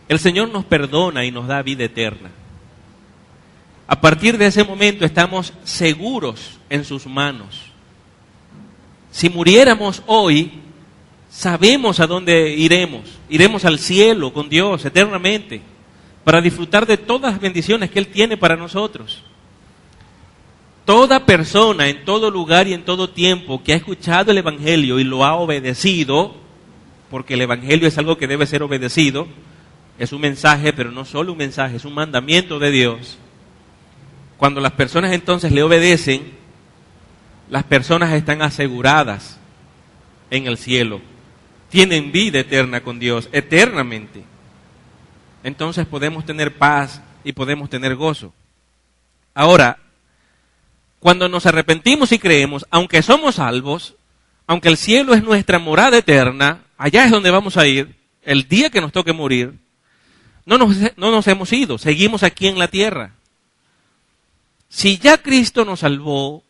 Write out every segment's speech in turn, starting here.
el Señor nos perdona y nos da vida eterna. A partir de ese momento estamos seguros en sus manos. Si muriéramos hoy, sabemos a dónde iremos. Iremos al cielo con Dios eternamente, para disfrutar de todas las bendiciones que Él tiene para nosotros. Toda persona en todo lugar y en todo tiempo que ha escuchado el Evangelio y lo ha obedecido, porque el Evangelio es algo que debe ser obedecido, es un mensaje, pero no solo un mensaje, es un mandamiento de Dios. Cuando las personas entonces le obedecen, las personas están aseguradas en el cielo. Tienen vida eterna con Dios, eternamente. Entonces podemos tener paz y podemos tener gozo. Ahora, cuando nos arrepentimos y creemos, aunque somos salvos, aunque el cielo es nuestra morada eterna, allá es donde vamos a ir, el día que nos toque morir, no nos hemos ido, seguimos aquí en la tierra. Si ya Cristo nos salvó,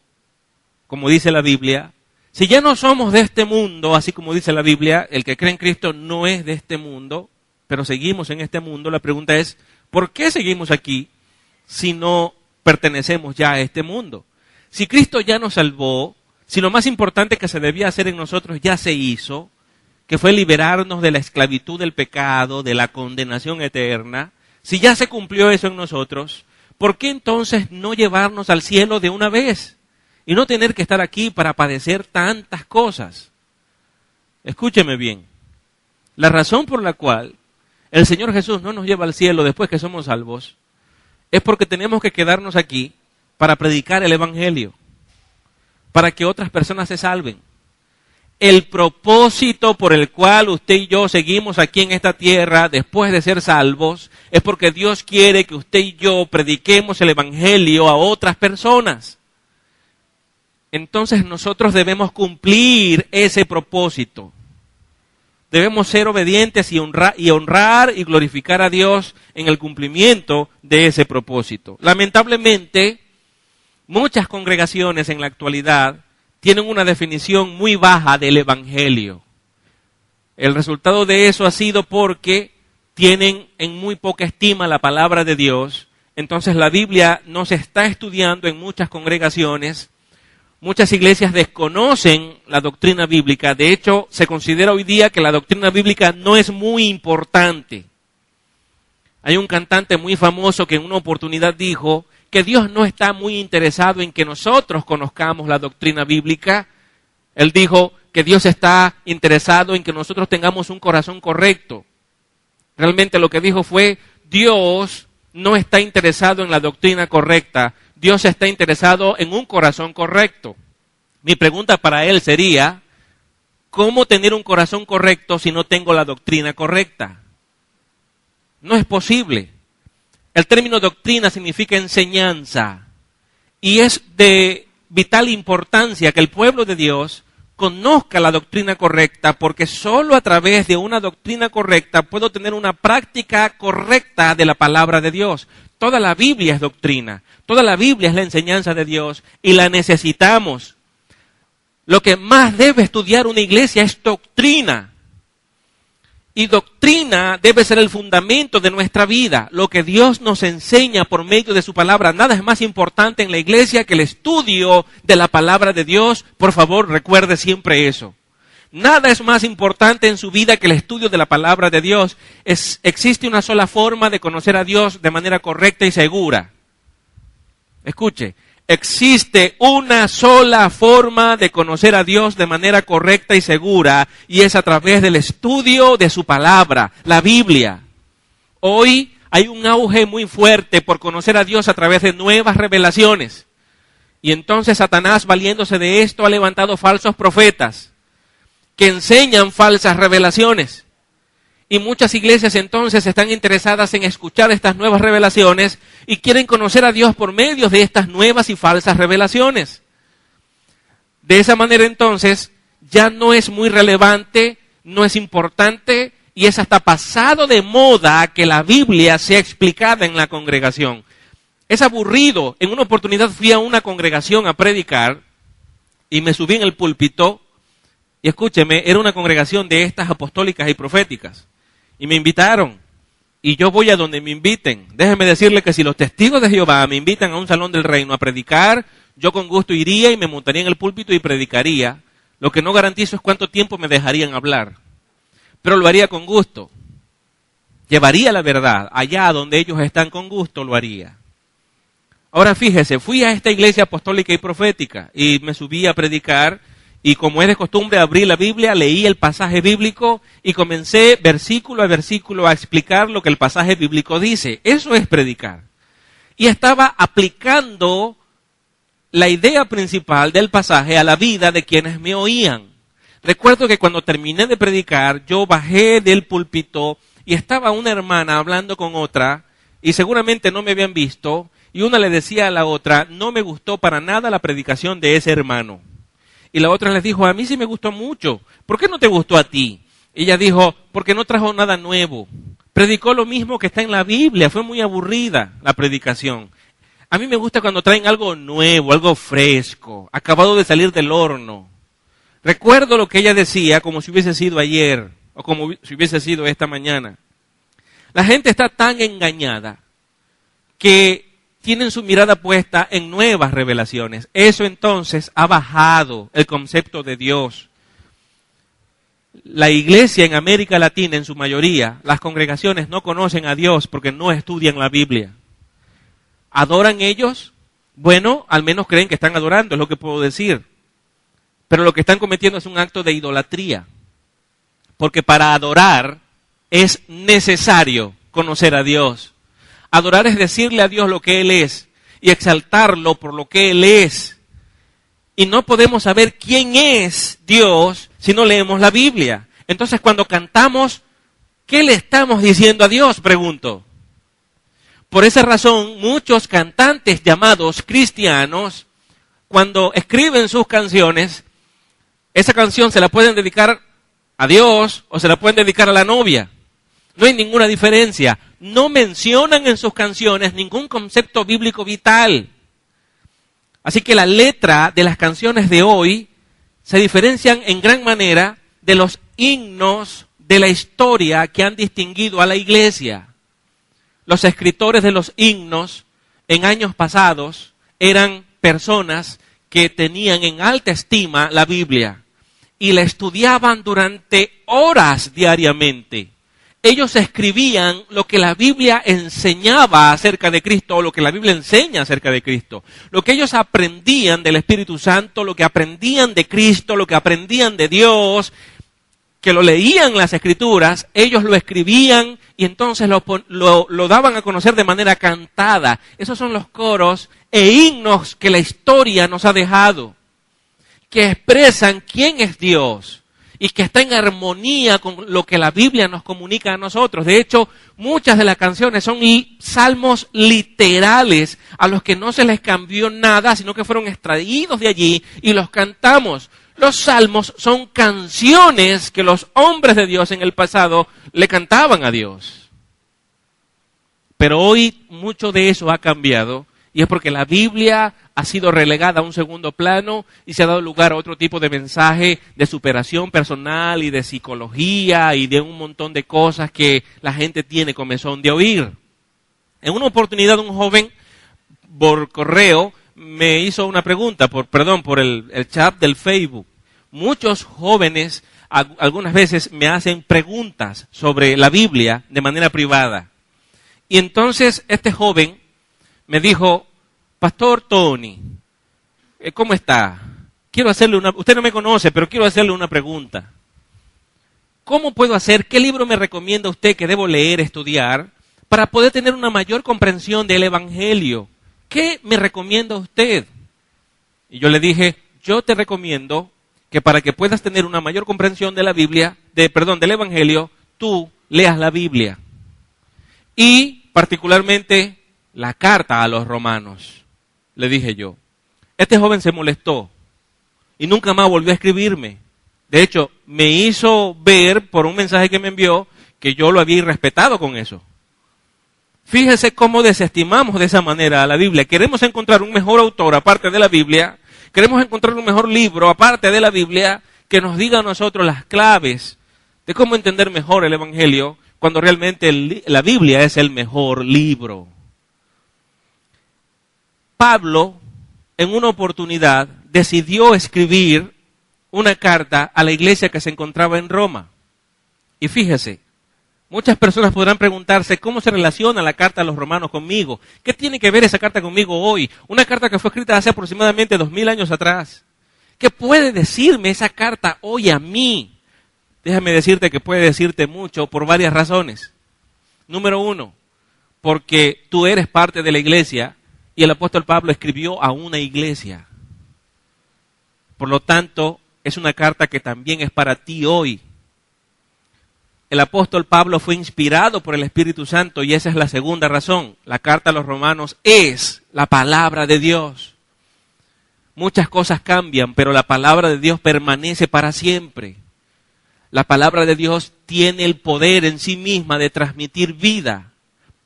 como dice la Biblia, si ya no somos de este mundo, así como dice la Biblia, el que cree en Cristo no es de este mundo, pero seguimos en este mundo, la pregunta es, ¿por qué seguimos aquí si no pertenecemos ya a este mundo? Si Cristo ya nos salvó, si lo más importante que se debía hacer en nosotros ya se hizo, que fue liberarnos de la esclavitud del pecado, de la condenación eterna, si ya se cumplió eso en nosotros, ¿por qué entonces no llevarnos al cielo de una vez? Y no tener que estar aquí para padecer tantas cosas. Escúcheme bien. La razón por la cual el Señor Jesús no nos lleva al cielo después que somos salvos es porque tenemos que quedarnos aquí para predicar el Evangelio, para que otras personas se salven. El propósito por el cual usted y yo seguimos aquí en esta tierra después de ser salvos es porque Dios quiere que usted y yo prediquemos el Evangelio a otras personas. Entonces nosotros debemos cumplir ese propósito. Debemos ser obedientes y honrar y glorificar a Dios en el cumplimiento de ese propósito. Lamentablemente, muchas congregaciones en la actualidad tienen una definición muy baja del Evangelio. El resultado de eso ha sido porque tienen en muy poca estima la palabra de Dios. Entonces la Biblia no se está estudiando en muchas congregaciones. Muchas iglesias desconocen la doctrina bíblica. De hecho, se considera hoy día que la doctrina bíblica no es muy importante. Hay un cantante muy famoso que en una oportunidad dijo que Dios no está muy interesado en que nosotros conozcamos la doctrina bíblica. Él dijo que Dios está interesado en que nosotros tengamos un corazón correcto. Realmente lo que dijo fue, Dios no está interesado en la doctrina correcta. Dios está interesado en un corazón correcto. Mi pregunta para él sería, ¿cómo tener un corazón correcto si no tengo la doctrina correcta? No es posible. El término doctrina significa enseñanza. Y es de vital importancia que el pueblo de Dios conozca la doctrina correcta, porque solo a través de una doctrina correcta puedo tener una práctica correcta de la palabra de Dios. Toda la Biblia es doctrina, toda la Biblia es la enseñanza de Dios y la necesitamos. Lo que más debe estudiar una iglesia es doctrina. Y doctrina debe ser el fundamento de nuestra vida, lo que Dios nos enseña por medio de su palabra. Nada es más importante en la iglesia que el estudio de la palabra de Dios. Por favor, recuerde siempre eso. Nada es más importante en su vida que el estudio de la palabra de Dios. Existe una sola forma de conocer a Dios de manera correcta y segura. Escuche, existe una sola forma de conocer a Dios de manera correcta y segura, y es a través del estudio de su palabra, la Biblia. Hoy hay un auge muy fuerte por conocer a Dios a través de nuevas revelaciones. Y entonces Satanás, valiéndose de esto, ha levantado falsos profetas que enseñan falsas revelaciones. Y muchas iglesias entonces están interesadas en escuchar estas nuevas revelaciones y quieren conocer a Dios por medio de estas nuevas y falsas revelaciones. De esa manera entonces ya no es muy relevante, no es importante y es hasta pasado de moda que la Biblia sea explicada en la congregación. Es aburrido. En una oportunidad fui a una congregación a predicar y me subí en el púlpito. Y escúcheme, era una congregación de estas apostólicas y proféticas. Y me invitaron. y yo voy a donde me inviten. Déjeme decirle que si los testigos de Jehová me invitan a un salón del reino a predicar, yo con gusto iría y me montaría en el púlpito y predicaría. Lo que no garantizo es cuánto tiempo me dejarían hablar, pero lo haría con gusto. Llevaría la verdad allá donde ellos están, con gusto lo haría. Ahora fíjese, fui a esta iglesia apostólica y profética y me subí a predicar, y como es de costumbre abrí la Biblia, leí el pasaje bíblico y comencé versículo a versículo a explicar lo que el pasaje bíblico dice. Eso es predicar. Y estaba aplicando la idea principal del pasaje a la vida de quienes me oían. Recuerdo que cuando terminé de predicar, yo bajé del púlpito y estaba una hermana hablando con otra, y seguramente no me habían visto, y una le decía a la otra, no me gustó para nada la predicación de ese hermano. Y la otra les dijo, a mí sí me gustó mucho. ¿Por qué no te gustó a ti? Ella dijo, porque no trajo nada nuevo. Predicó lo mismo que está en la Biblia. Fue muy aburrida la predicación. A mí me gusta cuando traen algo nuevo, algo fresco, acabado de salir del horno. Recuerdo lo que ella decía como si hubiese sido ayer o como si hubiese sido esta mañana. La gente está tan engañada que tienen su mirada puesta en nuevas revelaciones. Eso entonces ha bajado el concepto de Dios. La iglesia en América Latina, en su mayoría, las congregaciones no conocen a Dios porque no estudian la Biblia. ¿Adoran ellos? Bueno, al menos creen que están adorando, es lo que puedo decir. Pero lo que están cometiendo es un acto de idolatría. Porque para adorar es necesario conocer a Dios. Adorar es decirle a Dios lo que Él es y exaltarlo por lo que Él es. Y no podemos saber quién es Dios si no leemos la Biblia. Entonces, cuando cantamos, ¿qué le estamos diciendo a Dios? Pregunto. Por esa razón, muchos cantantes llamados cristianos, cuando escriben sus canciones, esa canción se la pueden dedicar a Dios o se la pueden dedicar a la novia. No hay ninguna diferencia. No mencionan en sus canciones ningún concepto bíblico vital. Así que la letra de las canciones de hoy se diferencian en gran manera de los himnos de la historia que han distinguido a la iglesia. Los escritores de los himnos en años pasados eran personas que tenían en alta estima la Biblia y la estudiaban durante horas diariamente. Ellos escribían lo que la Biblia enseñaba acerca de Cristo, o lo que la Biblia enseña acerca de Cristo. Lo que ellos aprendían del Espíritu Santo, lo que aprendían de Cristo, lo que aprendían de Dios, que lo leían en las Escrituras, ellos lo escribían y entonces lo daban a conocer de manera cantada. Esos son los coros e himnos que la historia nos ha dejado, que expresan quién es Dios y que está en armonía con lo que la Biblia nos comunica a nosotros. De hecho, muchas de las canciones son salmos literales a los que no se les cambió nada, sino que fueron extraídos de allí y los cantamos. Los salmos son canciones que los hombres de Dios en el pasado le cantaban a Dios. Pero hoy mucho de eso ha cambiado, y es porque la Biblia ha sido relegada a un segundo plano y se ha dado lugar a otro tipo de mensaje de superación personal y de psicología y de un montón de cosas que la gente tiene comezón de oír. En una oportunidad un joven por correo me hizo una pregunta, por el chat del Facebook. Muchos jóvenes algunas veces me hacen preguntas sobre la Biblia de manera privada. Y entonces este joven me dijo, Pastor Tony, ¿cómo está? Usted no me conoce, pero quiero hacerle una pregunta. ¿Cómo puedo hacer? ¿Qué libro me recomienda usted que debo leer, estudiar, para poder tener una mayor comprensión del Evangelio? ¿Qué me recomienda usted? Y yo le dije, yo te recomiendo que para que puedas tener una mayor comprensión de la Biblia, del Evangelio, tú leas la Biblia. Y particularmente la carta a los romanos, le dije yo. Este joven se molestó y nunca más volvió a escribirme. De hecho, me hizo ver por un mensaje que me envió que yo lo había irrespetado con eso. Fíjese cómo desestimamos de esa manera a la Biblia. Queremos encontrar un mejor autor aparte de la Biblia, queremos encontrar un mejor libro aparte de la Biblia que nos diga a nosotros las claves de cómo entender mejor el Evangelio, cuando realmente la Biblia es el mejor libro. Pablo, en una oportunidad, decidió escribir una carta a la iglesia que se encontraba en Roma. Y fíjese, muchas personas podrán preguntarse cómo se relaciona la carta a los romanos conmigo. ¿Qué tiene que ver esa carta conmigo hoy? Una carta que fue escrita hace aproximadamente 2000 años atrás. ¿Qué puede decirme esa carta hoy a mí? Déjame decirte que puede decirte mucho por varias razones. Número 1, porque tú eres parte de la iglesia y el apóstol Pablo escribió a una iglesia. Por lo tanto, es una carta que también es para ti hoy. El apóstol Pablo fue inspirado por el Espíritu Santo y esa es la segunda razón. La carta a los romanos es la palabra de Dios. Muchas cosas cambian, pero la palabra de Dios permanece para siempre. La palabra de Dios tiene el poder en sí misma de transmitir vida.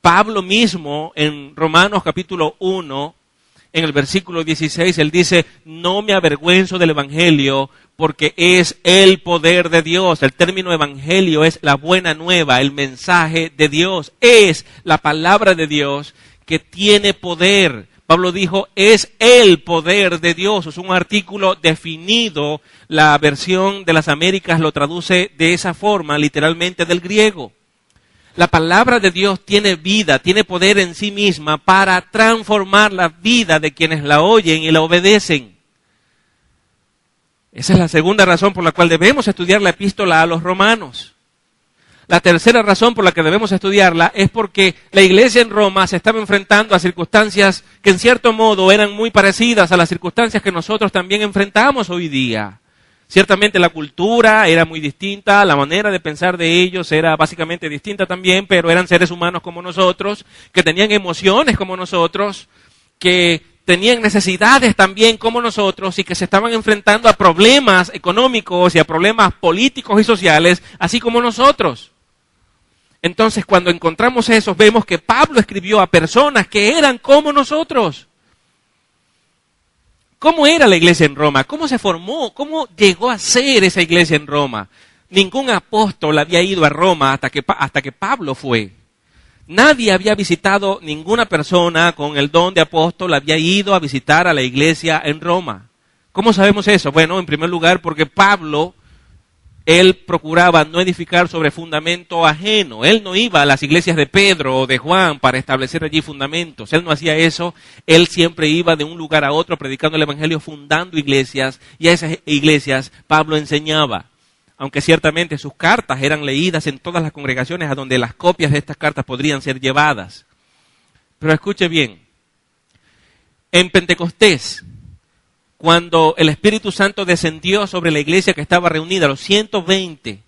Pablo mismo en Romanos capítulo 1, en el versículo 16, él dice, no me avergüenzo del evangelio porque es el poder de Dios. El término evangelio es la buena nueva, el mensaje de Dios. Es la palabra de Dios que tiene poder. Pablo dijo, es el poder de Dios. Es un artículo definido. La versión de las Américas lo traduce de esa forma, literalmente del griego. La palabra de Dios tiene vida, tiene poder en sí misma para transformar la vida de quienes la oyen y la obedecen. Esa es la segunda razón por la cual debemos estudiar la epístola a los romanos. La tercera razón por la que debemos estudiarla es porque la iglesia en Roma se estaba enfrentando a circunstancias que en cierto modo eran muy parecidas a las circunstancias que nosotros también enfrentamos hoy día. Ciertamente la cultura era muy distinta, la manera de pensar de ellos era básicamente distinta también, pero eran seres humanos como nosotros, que tenían emociones como nosotros, que tenían necesidades también como nosotros y que se estaban enfrentando a problemas económicos y a problemas políticos y sociales, así como nosotros. Entonces, cuando encontramos eso, vemos que Pablo escribió a personas que eran como nosotros. ¿Cómo era la iglesia en Roma? ¿Cómo se formó? ¿Cómo llegó a ser esa iglesia en Roma? Ningún apóstol había ido a Roma hasta que Pablo fue. Nadie había visitado, ninguna persona con el don de apóstol había ido a visitar a la iglesia en Roma. ¿Cómo sabemos eso? Bueno, en primer lugar, porque Pablo, él procuraba no edificar sobre fundamento ajeno. Él no iba a las iglesias de Pedro o de Juan para establecer allí fundamentos. Él no hacía eso. Él siempre iba de un lugar a otro predicando el evangelio, fundando iglesias. Y a esas iglesias Pablo enseñaba. Aunque ciertamente sus cartas eran leídas en todas las congregaciones a donde las copias de estas cartas podrían ser llevadas. Pero escuche bien. En Pentecostés, cuando el Espíritu Santo descendió sobre la iglesia que estaba reunida, los 120,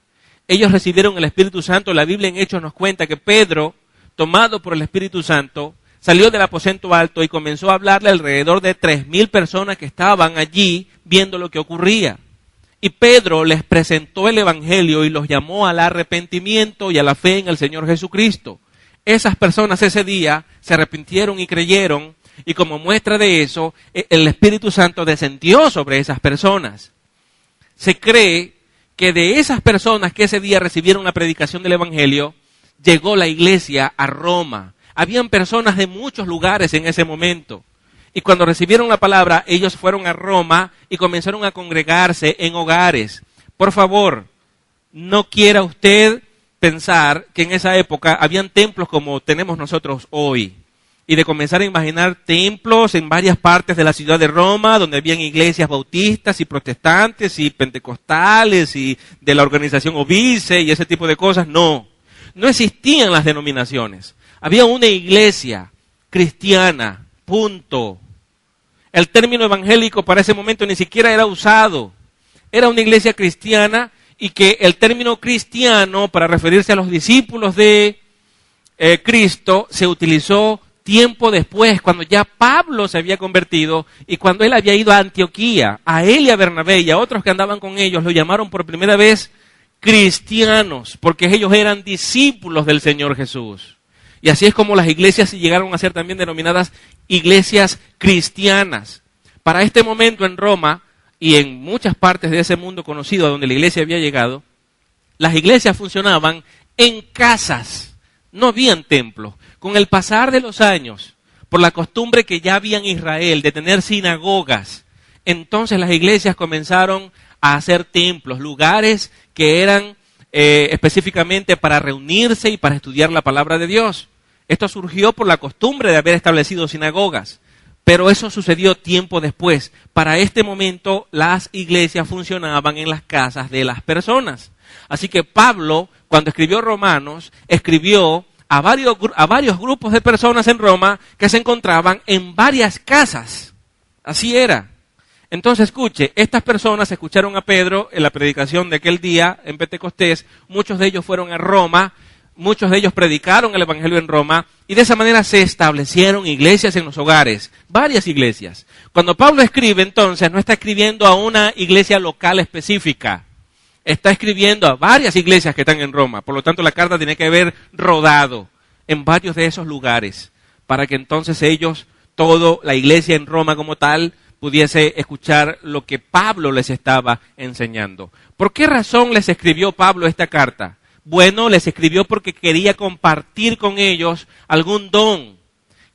ellos recibieron el Espíritu Santo. La Biblia en Hechos nos cuenta que Pedro, tomado por el Espíritu Santo, salió del aposento alto y comenzó a hablarle alrededor de 3,000 personas que estaban allí viendo lo que ocurría. Y Pedro les presentó el Evangelio y los llamó al arrepentimiento y a la fe en el Señor Jesucristo. Esas personas ese día se arrepintieron y creyeron. Y como muestra de eso, el Espíritu Santo descendió sobre esas personas. Se cree que de esas personas que ese día recibieron la predicación del Evangelio, llegó la iglesia a Roma. Habían personas de muchos lugares en ese momento. Y cuando recibieron la palabra, ellos fueron a Roma y comenzaron a congregarse en hogares. Por favor, no quiera usted pensar que en esa época habían templos como tenemos nosotros hoy. Y de comenzar a imaginar templos en varias partes de la ciudad de Roma, donde habían iglesias bautistas y protestantes y pentecostales y de la organización Obice y ese tipo de cosas. No existían las denominaciones. Había una iglesia cristiana, punto. El término evangélico para ese momento ni siquiera era usado. Era una iglesia cristiana y que el término cristiano para referirse a los discípulos de Cristo se utilizó tiempo después, cuando ya Pablo se había convertido y cuando él había ido a Antioquía. A él y a Bernabé y a otros que andaban con ellos lo llamaron por primera vez cristianos, porque ellos eran discípulos del Señor Jesús. Y así es como las iglesias llegaron a ser también denominadas iglesias cristianas. Para este momento en Roma y en muchas partes de ese mundo conocido a donde la iglesia había llegado, las iglesias funcionaban en casas. No habían templos. Con el pasar de los años, por la costumbre que ya había en Israel de tener sinagogas, entonces las iglesias comenzaron a hacer templos, lugares que eran específicamente para reunirse y para estudiar la palabra de Dios. Esto surgió por la costumbre de haber establecido sinagogas, pero eso sucedió tiempo después. Para este momento las iglesias funcionaban en las casas de las personas. Así que Pablo, cuando escribió Romanos, escribió a varios grupos de personas en Roma que se encontraban en varias casas. Así era. Entonces, escuche, estas personas escucharon a Pedro en la predicación de aquel día en Pentecostés. Muchos de ellos fueron a Roma, muchos de ellos predicaron el evangelio en Roma, y de esa manera se establecieron iglesias en los hogares, varias iglesias. Cuando Pablo escribe, entonces, no está escribiendo a una iglesia local específica, está escribiendo a varias iglesias que están en Roma. Por lo tanto, la carta tiene que haber rodado en varios de esos lugares, para que entonces ellos, la iglesia en Roma como tal, pudiese escuchar lo que Pablo les estaba enseñando. ¿Por qué razón les escribió Pablo esta carta? Bueno, les escribió porque quería compartir con ellos algún don.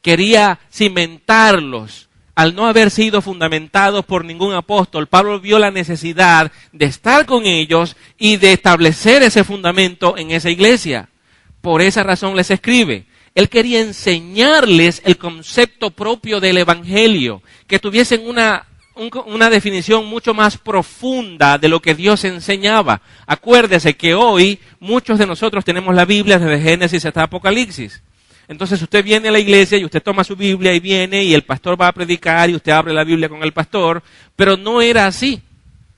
Quería cimentarlos. Al no haber sido fundamentados por ningún apóstol, Pablo vio la necesidad de estar con ellos y de establecer ese fundamento en esa iglesia. Por esa razón les escribe. Él quería enseñarles el concepto propio del evangelio, que tuviesen una definición mucho más profunda de lo que Dios enseñaba. Acuérdese que hoy muchos de nosotros tenemos la Biblia desde Génesis hasta Apocalipsis. Entonces usted viene a la iglesia y usted toma su Biblia y viene y el pastor va a predicar y usted abre la Biblia con el pastor, pero no era así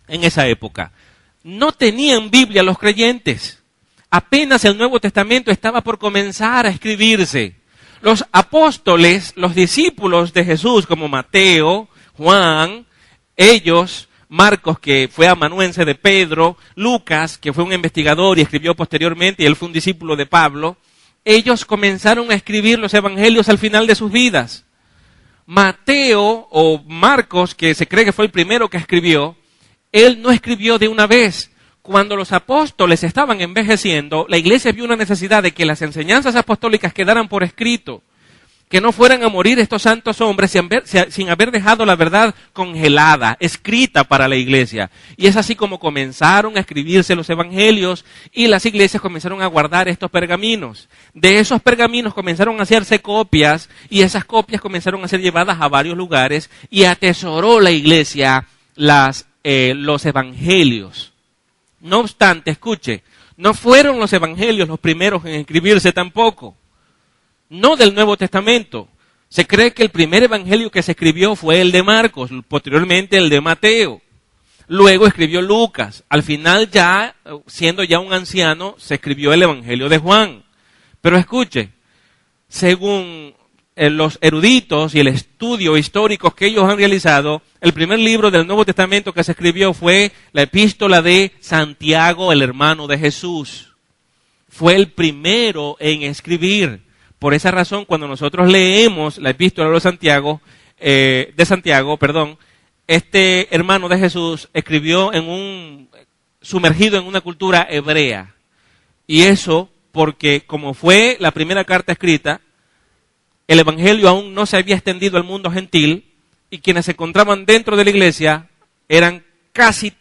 en esa época. No tenían Biblia los creyentes. Apenas el Nuevo Testamento estaba por comenzar a escribirse. Los apóstoles, los discípulos de Jesús, como Mateo, Juan, ellos, Marcos, que fue amanuense de Pedro, Lucas, que fue un investigador y escribió posteriormente, y él fue un discípulo de Pablo, ellos comenzaron a escribir los evangelios al final de sus vidas. Mateo o Marcos, que se cree que fue el primero que escribió, él no escribió de una vez. Cuando los apóstoles estaban envejeciendo, la iglesia vio una necesidad de que las enseñanzas apostólicas quedaran por escrito, que no fueran a morir estos santos hombres sin haber dejado la verdad congelada, escrita para la iglesia. Y es así como comenzaron a escribirse los evangelios y las iglesias comenzaron a guardar estos pergaminos. De esos pergaminos comenzaron a hacerse copias y esas copias comenzaron a ser llevadas a varios lugares y atesoró la iglesia los evangelios. No obstante, escuche, no fueron los evangelios los primeros en escribirse tampoco. No del Nuevo Testamento. Se cree que el primer evangelio que se escribió fue el de Marcos, posteriormente el de Mateo. Luego escribió Lucas. Al final ya, siendo ya un anciano, se escribió el evangelio de Juan. Pero escuche, según los eruditos y el estudio histórico que ellos han realizado, el primer libro del Nuevo Testamento que se escribió fue la epístola de Santiago, el hermano de Jesús. Fue el primero en escribir. Por esa razón, cuando nosotros leemos la epístola de Santiago, este hermano de Jesús escribió sumergido en una cultura hebrea. Y eso porque como fue la primera carta escrita, el evangelio aún no se había extendido al mundo gentil y quienes se encontraban dentro de la iglesia eran casi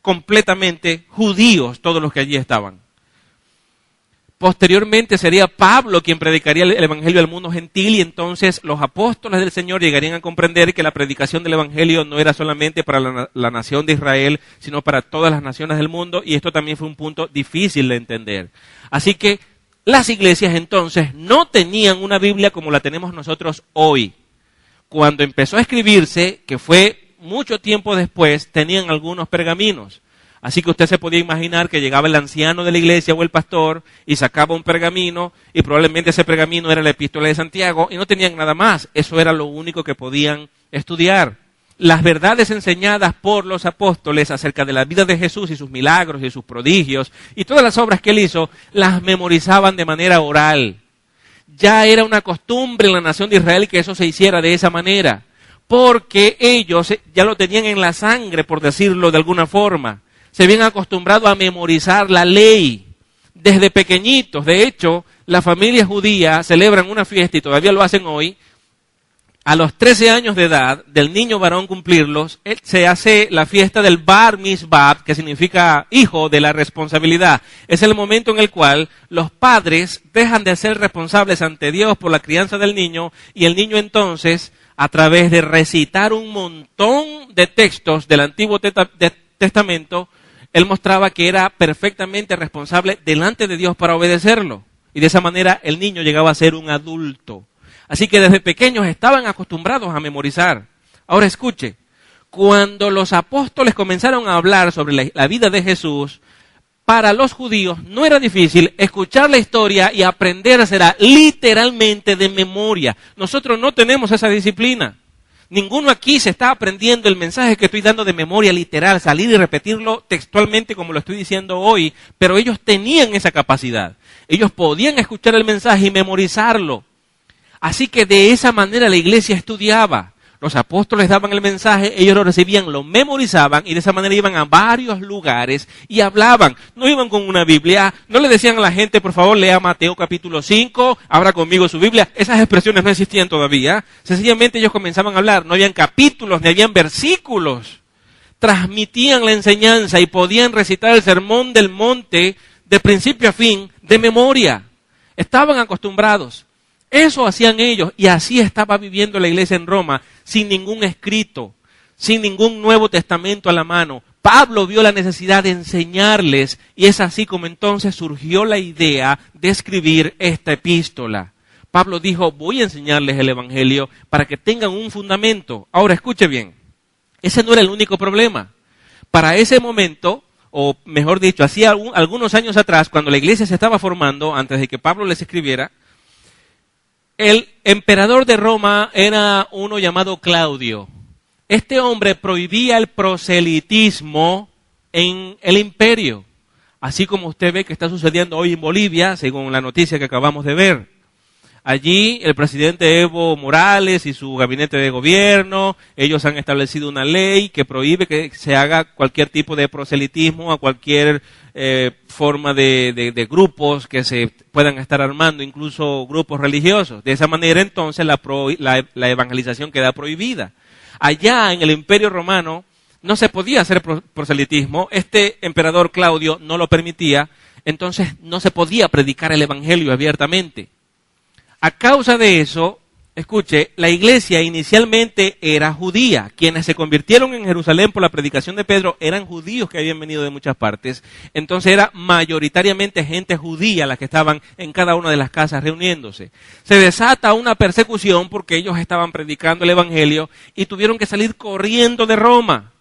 completamente judíos, todos los que allí estaban. Posteriormente sería Pablo quien predicaría el evangelio al mundo gentil y entonces los apóstoles del Señor llegarían a comprender que la predicación del evangelio no era solamente para la nación de Israel, sino para todas las naciones del mundo, y esto también fue un punto difícil de entender. Así que las iglesias entonces no tenían una Biblia como la tenemos nosotros hoy. Cuando empezó a escribirse, que fue mucho tiempo después, tenían algunos pergaminos. Así que usted se podía imaginar que llegaba el anciano de la iglesia o el pastor y sacaba un pergamino y probablemente ese pergamino era la epístola de Santiago y no tenían nada más. Eso era lo único que podían estudiar. Las verdades enseñadas por los apóstoles acerca de la vida de Jesús y sus milagros y sus prodigios y todas las obras que él hizo, las memorizaban de manera oral. Ya era una costumbre en la nación de Israel que eso se hiciera de esa manera, porque ellos ya lo tenían en la sangre, por decirlo de alguna forma. Se habían acostumbrado a memorizar la ley. desde pequeñitos. De hecho, las familias judías celebran una fiesta, y todavía lo hacen hoy. A los 13 años de edad, del niño varón cumplirlos, se hace la fiesta del Bar Mitzvah, que significa hijo de la responsabilidad. Es el momento en el cual los padres dejan de ser responsables ante Dios por la crianza del niño, y el niño entonces, a través de recitar un montón de textos del Antiguo Testamento, él mostraba que era perfectamente responsable delante de Dios para obedecerlo. Y de esa manera el niño llegaba a ser un adulto. Así que desde pequeños estaban acostumbrados a memorizar. Ahora escuche, cuando los apóstoles comenzaron a hablar sobre la vida de Jesús, para los judíos no era difícil escuchar la historia y aprendérsela literalmente de memoria. Nosotros no tenemos esa disciplina. Ninguno aquí se está aprendiendo el mensaje que estoy dando de memoria literal, salir y repetirlo textualmente como lo estoy diciendo hoy, pero ellos tenían esa capacidad. Ellos podían escuchar el mensaje y memorizarlo. Así que de esa manera la iglesia estudiaba. Los apóstoles daban el mensaje, ellos lo recibían, lo memorizaban, y de esa manera iban a varios lugares y hablaban. No iban con una Biblia, no le decían a la gente, por favor, lea Mateo capítulo 5, abra conmigo su Biblia. Esas expresiones no existían todavía. Sencillamente ellos comenzaban a hablar. No habían capítulos, ni habían versículos. Transmitían la enseñanza y podían recitar el sermón del monte de principio a fin, de memoria. Estaban acostumbrados. Eso hacían ellos, y así estaba viviendo la iglesia en Roma, sin ningún escrito, sin ningún Nuevo Testamento a la mano. Pablo vio la necesidad de enseñarles, y es así como entonces surgió la idea de escribir esta epístola. Pablo dijo, voy a enseñarles el Evangelio para que tengan un fundamento. Ahora escuche bien, ese no era el único problema. Para ese momento, o mejor dicho, hacía algunos años atrás, cuando la iglesia se estaba formando, antes de que Pablo les escribiera, el emperador de Roma era uno llamado Claudio. Este hombre prohibía el proselitismo en el imperio, así como usted ve que está sucediendo hoy en Bolivia, según la noticia que acabamos de ver. Allí el presidente Evo Morales y su gabinete de gobierno, ellos han establecido una ley que prohíbe que se haga cualquier tipo de proselitismo a cualquier forma de grupos que se puedan estar armando, incluso grupos religiosos. De esa manera entonces la evangelización queda prohibida. Allá en el Imperio Romano no se podía hacer proselitismo, este emperador Claudio no lo permitía, entonces no se podía predicar el evangelio abiertamente. A causa de eso, escuche, la iglesia inicialmente era judía. Quienes se convirtieron en Jerusalén por la predicación de Pedro eran judíos que habían venido de muchas partes. Entonces era mayoritariamente gente judía la que estaban en cada una de las casas reuniéndose. Se desata una persecución porque ellos estaban predicando el evangelio y tuvieron que salir corriendo de Roma.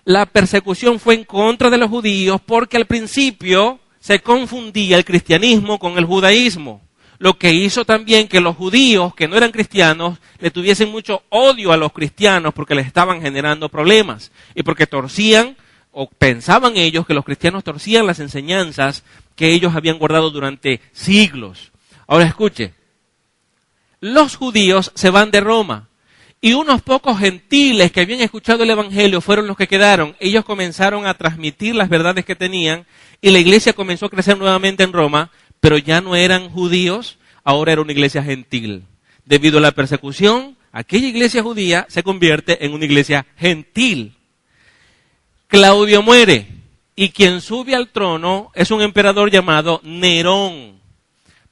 La persecución fue en contra de los judíos porque al principio se confundía el cristianismo con el judaísmo. Lo que hizo también que los judíos, que no eran cristianos, le tuviesen mucho odio a los cristianos porque les estaban generando problemas. Y porque torcían, o pensaban ellos, que los cristianos torcían las enseñanzas que ellos habían guardado durante siglos. Ahora escuche, los judíos se van de Roma, y unos pocos gentiles que habían escuchado el evangelio fueron los que quedaron. Ellos comenzaron a transmitir las verdades que tenían, y la iglesia comenzó a crecer nuevamente en Roma, pero ya no eran judíos, ahora era una iglesia gentil. Debido a la persecución, aquella iglesia judía se convierte en una iglesia gentil. Claudio muere, y quien sube al trono es un emperador llamado Nerón.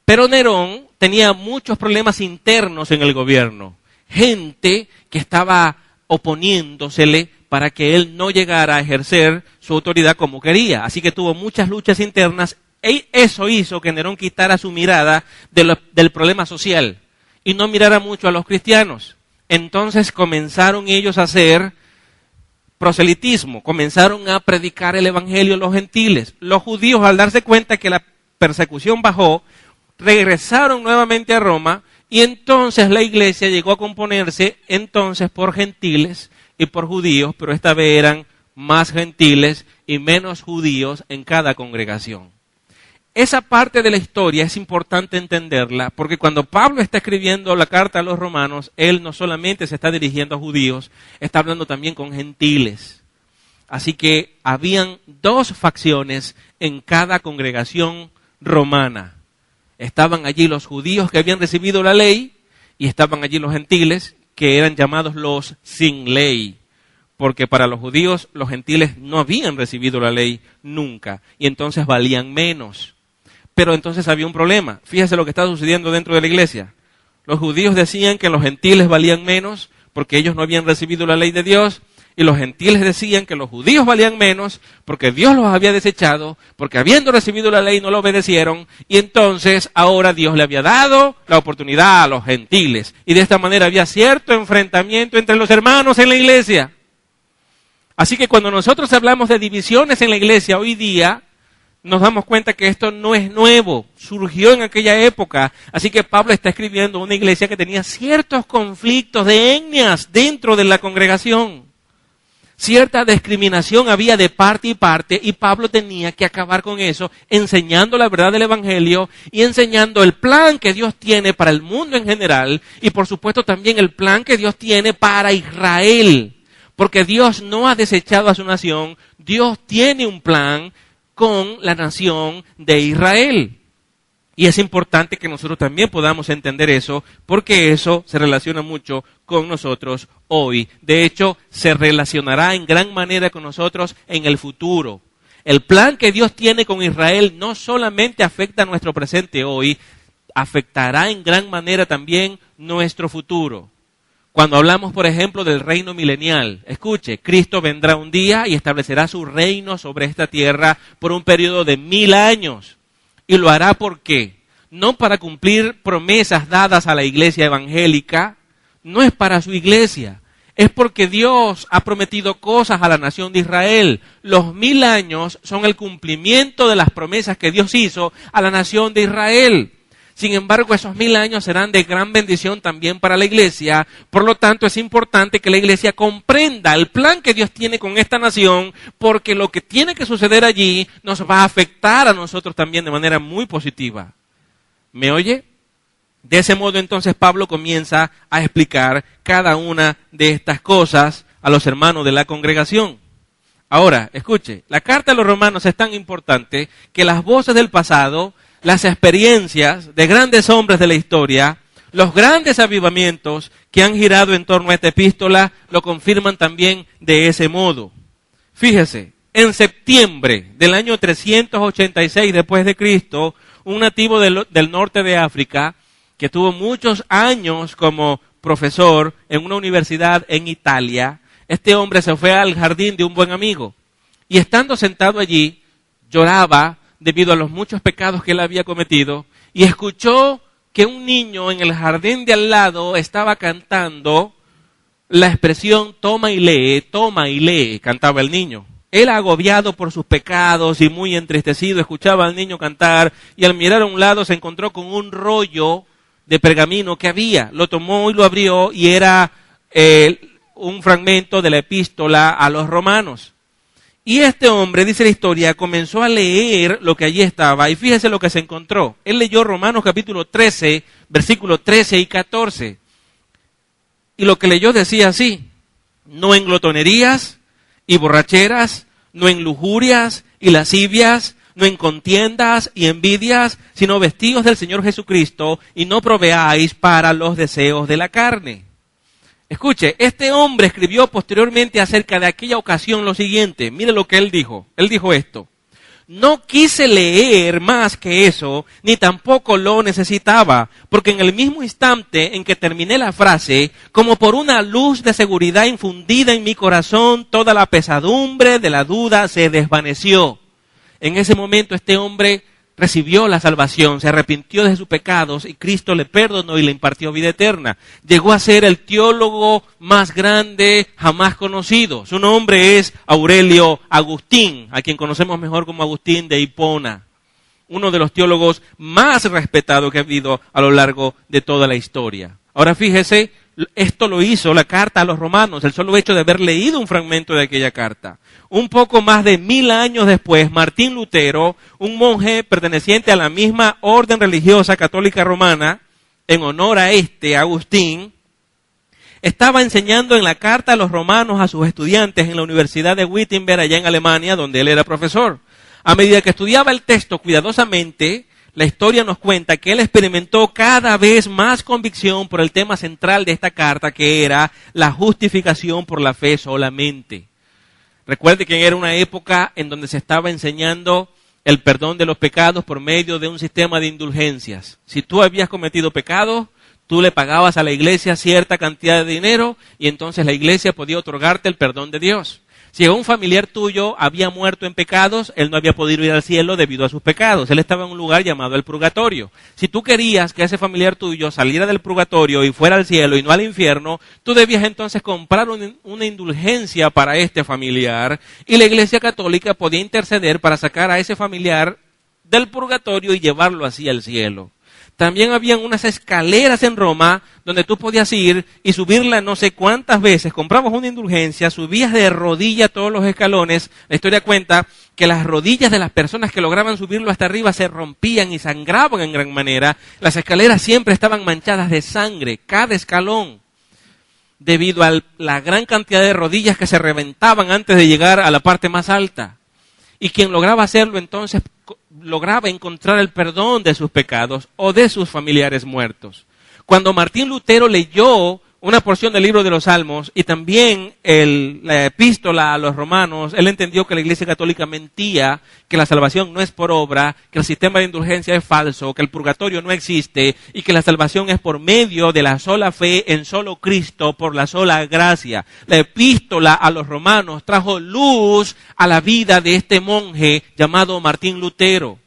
Pero Nerón tenía muchos problemas internos en el gobierno. Gente que estaba oponiéndosele para que él no llegara a ejercer su autoridad como quería. Así que tuvo muchas luchas internas. Y eso hizo que Nerón quitara su mirada del problema social y no mirara mucho a los cristianos. Entonces comenzaron ellos a hacer proselitismo, comenzaron a predicar el evangelio a los gentiles. Los judíos, al darse cuenta que la persecución bajó, regresaron nuevamente a Roma, y entonces la iglesia llegó a componerse entonces por gentiles y por judíos, pero esta vez eran más gentiles y menos judíos en cada congregación. Esa parte de la historia es importante entenderla, porque cuando Pablo está escribiendo la carta a los romanos, él no solamente se está dirigiendo a judíos, está hablando también con gentiles. Así que habían dos facciones en cada congregación romana. Estaban allí los judíos que habían recibido la ley y estaban allí los gentiles que eran llamados los sin ley. Porque para los judíos los gentiles no habían recibido la ley nunca y entonces valían menos. Pero entonces había un problema. Fíjese lo que está sucediendo dentro de la iglesia. Los judíos decían que los gentiles valían menos porque ellos no habían recibido la ley de Dios, y los gentiles decían que los judíos valían menos porque Dios los había desechado, porque habiendo recibido la ley no la obedecieron, y entonces ahora Dios le había dado la oportunidad a los gentiles. Y de esta manera había cierto enfrentamiento entre los hermanos en la iglesia. Así que cuando nosotros hablamos de divisiones en la iglesia hoy día, nos damos cuenta que esto no es nuevo, surgió en aquella época. Así que Pablo está escribiendo una iglesia que tenía ciertos conflictos de etnias dentro de la congregación. Cierta discriminación había de parte y parte, y Pablo tenía que acabar con eso, enseñando la verdad del Evangelio y enseñando el plan que Dios tiene para el mundo en general, y por supuesto también el plan que Dios tiene para Israel. Porque Dios no ha desechado a su nación, Dios tiene un plan con la nación de Israel. Y es importante que nosotros también podamos entender eso, porque eso se relaciona mucho con nosotros hoy. De hecho, se relacionará en gran manera con nosotros en el futuro. El plan que Dios tiene con Israel no solamente afecta a nuestro presente hoy, afectará en gran manera también nuestro futuro. Cuando hablamos, por ejemplo, del reino milenial, escuche, Cristo vendrá un día y establecerá su reino sobre esta tierra por un periodo de 1000 años. Y lo hará ¿por qué? No para cumplir promesas dadas a la iglesia evangélica, no es para su iglesia, es porque Dios ha prometido cosas a la nación de Israel. Los 1000 años son el cumplimiento de las promesas que Dios hizo a la nación de Israel. Sin embargo, esos 1000 años serán de gran bendición también para la iglesia. Por lo tanto, es importante que la iglesia comprenda el plan que Dios tiene con esta nación, porque lo que tiene que suceder allí nos va a afectar a nosotros también de manera muy positiva. ¿Me oye? De ese modo, entonces, Pablo comienza a explicar cada una de estas cosas a los hermanos de la congregación. Ahora, escuche, la carta a los romanos es tan importante que las voces del pasado, las experiencias de grandes hombres de la historia, los grandes avivamientos que han girado en torno a esta epístola, lo confirman también de ese modo. Fíjese, en septiembre del año 386 después de Cristo, un nativo del norte de África, que tuvo muchos años como profesor en una universidad en Italia, este hombre se fue al jardín de un buen amigo, y estando sentado allí, lloraba debido a los muchos pecados que él había cometido, y escuchó que un niño en el jardín de al lado estaba cantando la expresión toma y lee, cantaba el niño. Él, agobiado por sus pecados y muy entristecido, escuchaba al niño cantar, y al mirar a un lado se encontró con un rollo de pergamino que había. Lo tomó y lo abrió, y era un fragmento de la epístola a los romanos. Y este hombre, dice la historia, comenzó a leer lo que allí estaba, y fíjese lo que se encontró. Él leyó Romanos capítulo 13, versículos 13 y 14. Y lo que leyó decía así: no en glotonerías y borracheras, no en lujurias y lascivias, no en contiendas y envidias, sino vestidos del Señor Jesucristo, y no proveáis para los deseos de la carne. Escuche, este hombre escribió posteriormente acerca de aquella ocasión lo siguiente. Mire lo que él dijo. Él dijo esto: no quise leer más que eso, ni tampoco lo necesitaba, porque en el mismo instante en que terminé la frase, como por una luz de seguridad infundida en mi corazón, toda la pesadumbre de la duda se desvaneció. En ese momento este hombre recibió la salvación, se arrepintió de sus pecados y Cristo le perdonó y le impartió vida eterna. Llegó a ser el teólogo más grande jamás conocido. Su nombre es Aurelio Agustín, a quien conocemos mejor como Agustín de Hipona. Uno de los teólogos más respetados que ha habido a lo largo de toda la historia. Ahora fíjese, esto lo hizo la carta a los romanos, el solo hecho de haber leído un fragmento de aquella carta. Un poco más de 1000 años después, Martín Lutero, un monje perteneciente a la misma orden religiosa católica romana, en honor a Agustín, estaba enseñando en la carta a los romanos a sus estudiantes en la Universidad de Wittenberg, allá en Alemania, donde él era profesor. A medida que estudiaba el texto cuidadosamente, la historia nos cuenta que él experimentó cada vez más convicción por el tema central de esta carta, que era la justificación por la fe solamente. Recuerde que era una época en donde se estaba enseñando el perdón de los pecados por medio de un sistema de indulgencias. Si tú habías cometido pecados, tú le pagabas a la iglesia cierta cantidad de dinero y entonces la iglesia podía otorgarte el perdón de Dios. Si un familiar tuyo había muerto en pecados, él no había podido ir al cielo debido a sus pecados. Él estaba en un lugar llamado el purgatorio. Si tú querías que ese familiar tuyo saliera del purgatorio y fuera al cielo y no al infierno, tú debías entonces comprar una indulgencia para este familiar y la iglesia católica podía interceder para sacar a ese familiar del purgatorio y llevarlo así al cielo. También habían unas escaleras en Roma donde tú podías ir y subirla no sé cuántas veces. Comprabas una indulgencia, subías de rodilla todos los escalones. La historia cuenta que las rodillas de las personas que lograban subirlo hasta arriba se rompían y sangraban en gran manera. Las escaleras siempre estaban manchadas de sangre, cada escalón, debido a la gran cantidad de rodillas que se reventaban antes de llegar a la parte más alta. Y quien lograba hacerlo entonces lograba encontrar el perdón de sus pecados o de sus familiares muertos. Cuando Martín Lutero leyó una porción del libro de los Salmos y también la epístola a los romanos, él entendió que la Iglesia Católica mentía, que la salvación no es por obra, que el sistema de indulgencia es falso, que el purgatorio no existe y que la salvación es por medio de la sola fe en solo Cristo, por la sola gracia. La epístola a los romanos trajo luz a la vida de este monje llamado Martín Lutero.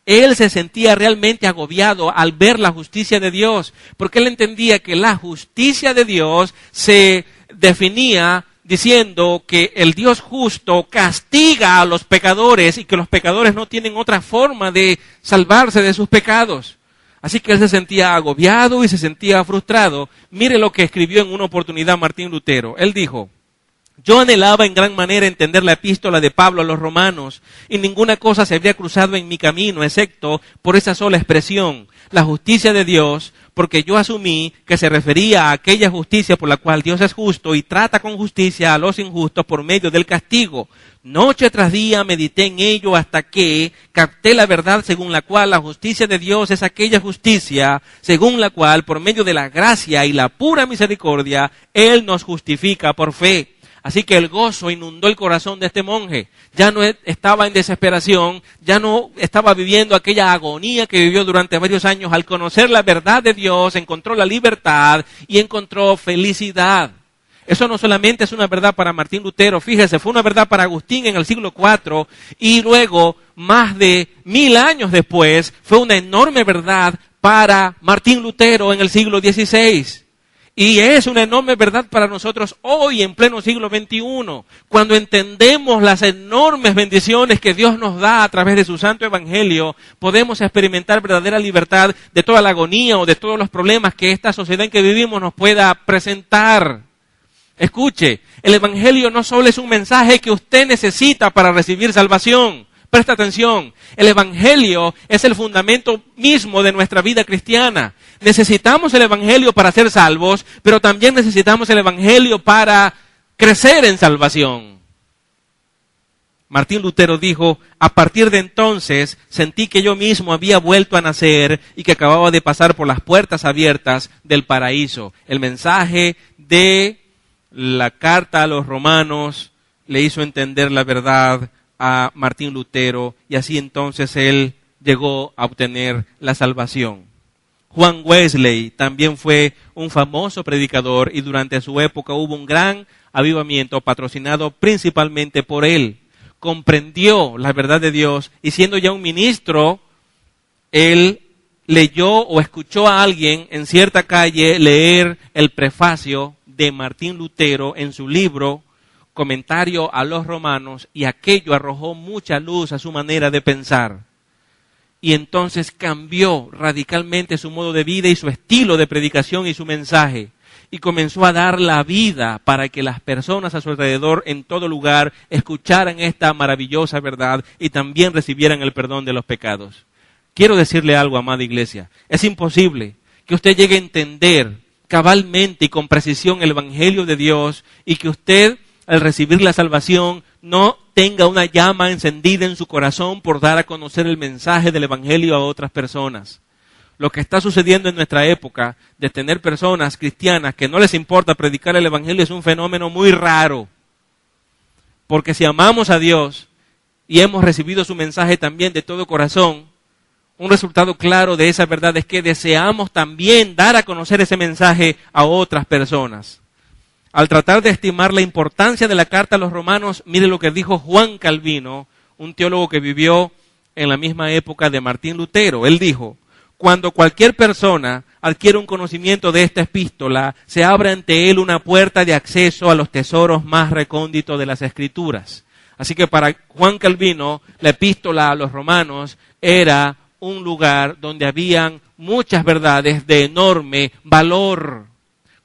Él se sentía realmente agobiado al ver la justicia de Dios, porque él entendía que la justicia de Dios se definía diciendo que el Dios justo castiga a los pecadores y que los pecadores no tienen otra forma de salvarse de sus pecados. Así que él se sentía agobiado y se sentía frustrado. Mire lo que escribió en una oportunidad Martín Lutero. Él dijo: yo anhelaba en gran manera entender la epístola de Pablo a los romanos, y ninguna cosa se había cruzado en mi camino, excepto por esa sola expresión, la justicia de Dios, porque yo asumí que se refería a aquella justicia por la cual Dios es justo y trata con justicia a los injustos por medio del castigo. Noche tras día medité en ello hasta que capté la verdad según la cual la justicia de Dios es aquella justicia según la cual, por medio de la gracia y la pura misericordia, Él nos justifica por fe. Así que el gozo inundó el corazón de este monje. Ya no estaba en desesperación, ya no estaba viviendo aquella agonía que vivió durante varios años. Al conocer la verdad de Dios, encontró la libertad y encontró felicidad. Eso no solamente es una verdad para Martín Lutero, fíjese, fue una verdad para Agustín en el siglo IV y luego, más de 1000 años después, fue una enorme verdad para Martín Lutero en el siglo XVI. Y es una enorme verdad para nosotros hoy, en pleno siglo XXI, cuando entendemos las enormes bendiciones que Dios nos da a través de su santo evangelio, podemos experimentar verdadera libertad de toda la agonía o de todos los problemas que esta sociedad en que vivimos nos pueda presentar. Escuche, el evangelio no solo es un mensaje que usted necesita para recibir salvación. Presta atención, el evangelio es el fundamento mismo de nuestra vida cristiana. Necesitamos el evangelio para ser salvos, pero también necesitamos el evangelio para crecer en salvación. Martín Lutero dijo: a partir de entonces sentí que yo mismo había vuelto a nacer y que acababa de pasar por las puertas abiertas del paraíso. El mensaje de la carta a los romanos le hizo entender la verdad a Martín Lutero y así entonces él llegó a obtener la salvación. Juan Wesley también fue un famoso predicador y durante su época hubo un gran avivamiento patrocinado principalmente por él. Comprendió la verdad de Dios y siendo ya un ministro, él leyó o escuchó a alguien en cierta calle leer el prefacio de Martín Lutero en su libro Comentario a los Romanos y aquello arrojó mucha luz a su manera de pensar. Y entonces cambió radicalmente su modo de vida y su estilo de predicación y su mensaje. Y comenzó a dar la vida para que las personas a su alrededor en todo lugar escucharan esta maravillosa verdad y también recibieran el perdón de los pecados. Quiero decirle algo, amada iglesia. Es imposible que usted llegue a entender cabalmente y con precisión el evangelio de Dios y que usted, al recibir la salvación, no tenga una llama encendida en su corazón por dar a conocer el mensaje del Evangelio a otras personas. Lo que está sucediendo en nuestra época de tener personas cristianas que no les importa predicar el Evangelio es un fenómeno muy raro. Porque si amamos a Dios y hemos recibido su mensaje también de todo corazón, un resultado claro de esa verdad es que deseamos también dar a conocer ese mensaje a otras personas. Al tratar de estimar la importancia de la carta a los romanos, mire lo que dijo Juan Calvino, un teólogo que vivió en la misma época de Martín Lutero. Él dijo: cuando cualquier persona adquiere un conocimiento de esta epístola, se abre ante él una puerta de acceso a los tesoros más recónditos de las Escrituras. Así que para Juan Calvino, la epístola a los romanos era un lugar donde habían muchas verdades de enorme valor.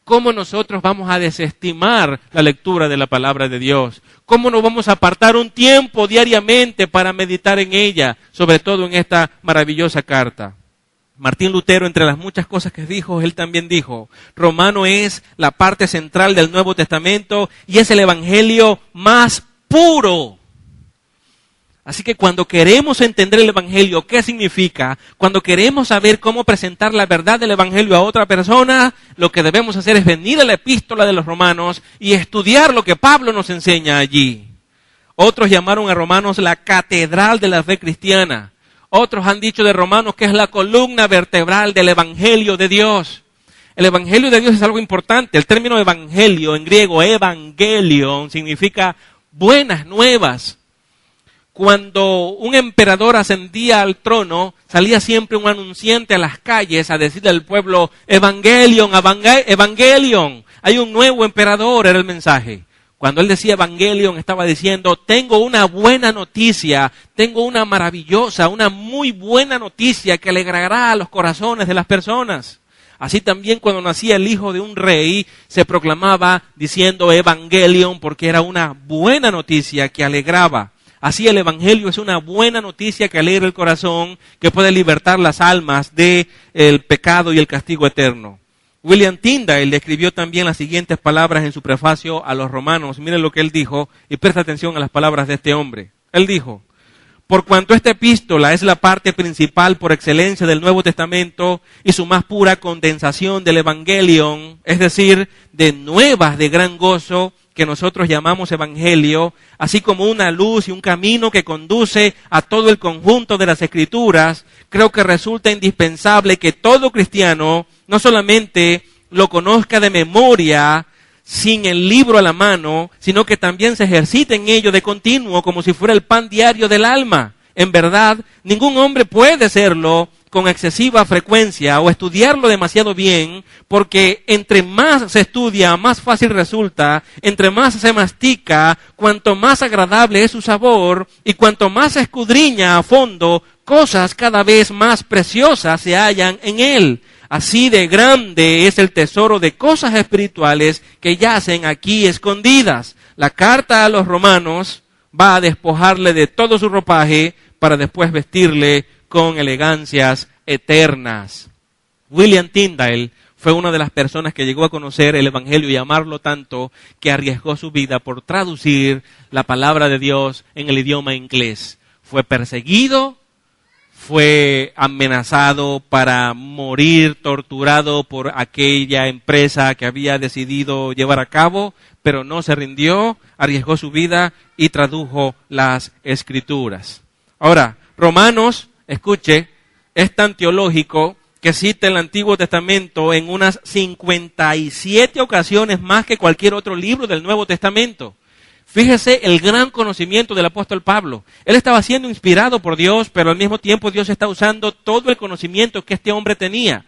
¿Cómo nosotros vamos a desestimar la lectura de la palabra de Dios? ¿Cómo nos vamos a apartar un tiempo diariamente para meditar en ella, sobre todo en esta maravillosa carta? Martín Lutero, entre las muchas cosas que dijo, él también dijo: Romano es la parte central del Nuevo Testamento y es el evangelio más puro. Así que cuando queremos entender el evangelio, ¿qué significa? Cuando queremos saber cómo presentar la verdad del evangelio a otra persona, lo que debemos hacer es venir a la epístola de los romanos y estudiar lo que Pablo nos enseña allí. Otros llamaron a Romanos la catedral de la fe cristiana. Otros han dicho de Romanos que es la columna vertebral del evangelio de Dios. El evangelio de Dios es algo importante. El término evangelio en griego, evangelion, significa buenas nuevas. Cuando un emperador ascendía al trono, salía siempre un anunciante a las calles a decirle al pueblo: Evangelion, Evangelion, hay un nuevo emperador, era el mensaje. Cuando él decía Evangelion, estaba diciendo: tengo una buena noticia, tengo una maravillosa, una muy buena noticia que alegrará a los corazones de las personas. Así también cuando nacía el hijo de un rey, se proclamaba diciendo Evangelion, porque era una buena noticia que alegraba. Así el evangelio es una buena noticia que alegra el corazón, que puede libertar las almas del pecado y el castigo eterno. William Tyndale escribió también las siguientes palabras en su prefacio a los romanos. Miren lo que él dijo y presta atención a las palabras de este hombre. Él dijo: por cuanto esta epístola es la parte principal por excelencia del Nuevo Testamento y su más pura condensación del Evangelion, es decir, de nuevas de gran gozo, que nosotros llamamos evangelio, así como una luz y un camino que conduce a todo el conjunto de las Escrituras, creo que resulta indispensable que todo cristiano no solamente lo conozca de memoria, sin el libro a la mano, sino que también se ejercite en ello de continuo, como si fuera el pan diario del alma. En verdad, ningún hombre puede hacerlo con excesiva frecuencia o estudiarlo demasiado bien, porque entre más se estudia, más fácil resulta, entre más se mastica, cuanto más agradable es su sabor, y cuanto más se escudriña a fondo, cosas cada vez más preciosas se hallan en él. Así de grande es el tesoro de cosas espirituales que yacen aquí escondidas. La carta a los romanos va a despojarle de todo su ropaje para después vestirle con elegancias eternas. William Tyndale fue una de las personas que llegó a conocer el evangelio y amarlo tanto que arriesgó su vida por traducir la palabra de Dios en el idioma inglés. Fue perseguido, fue amenazado para morir, torturado por aquella empresa que había decidido llevar a cabo, pero no se rindió, arriesgó su vida y tradujo las Escrituras. Ahora, Romanos, escuche, es tan teológico que cita el Antiguo Testamento en unas 57 ocasiones más que cualquier otro libro del Nuevo Testamento. Fíjese el gran conocimiento del apóstol Pablo. Él estaba siendo inspirado por Dios, pero al mismo tiempo Dios está usando todo el conocimiento que este hombre tenía.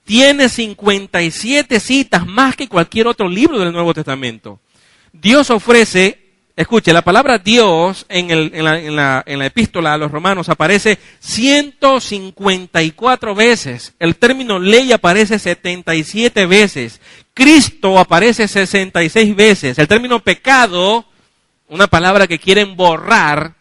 Tiene 57 citas más que cualquier otro libro del Nuevo Testamento. Dios ofrece, escuche, la palabra Dios en la epístola a los romanos aparece 154 veces. El término ley aparece 77 veces. Cristo aparece 66 veces. El término pecado, una palabra que quieren borrar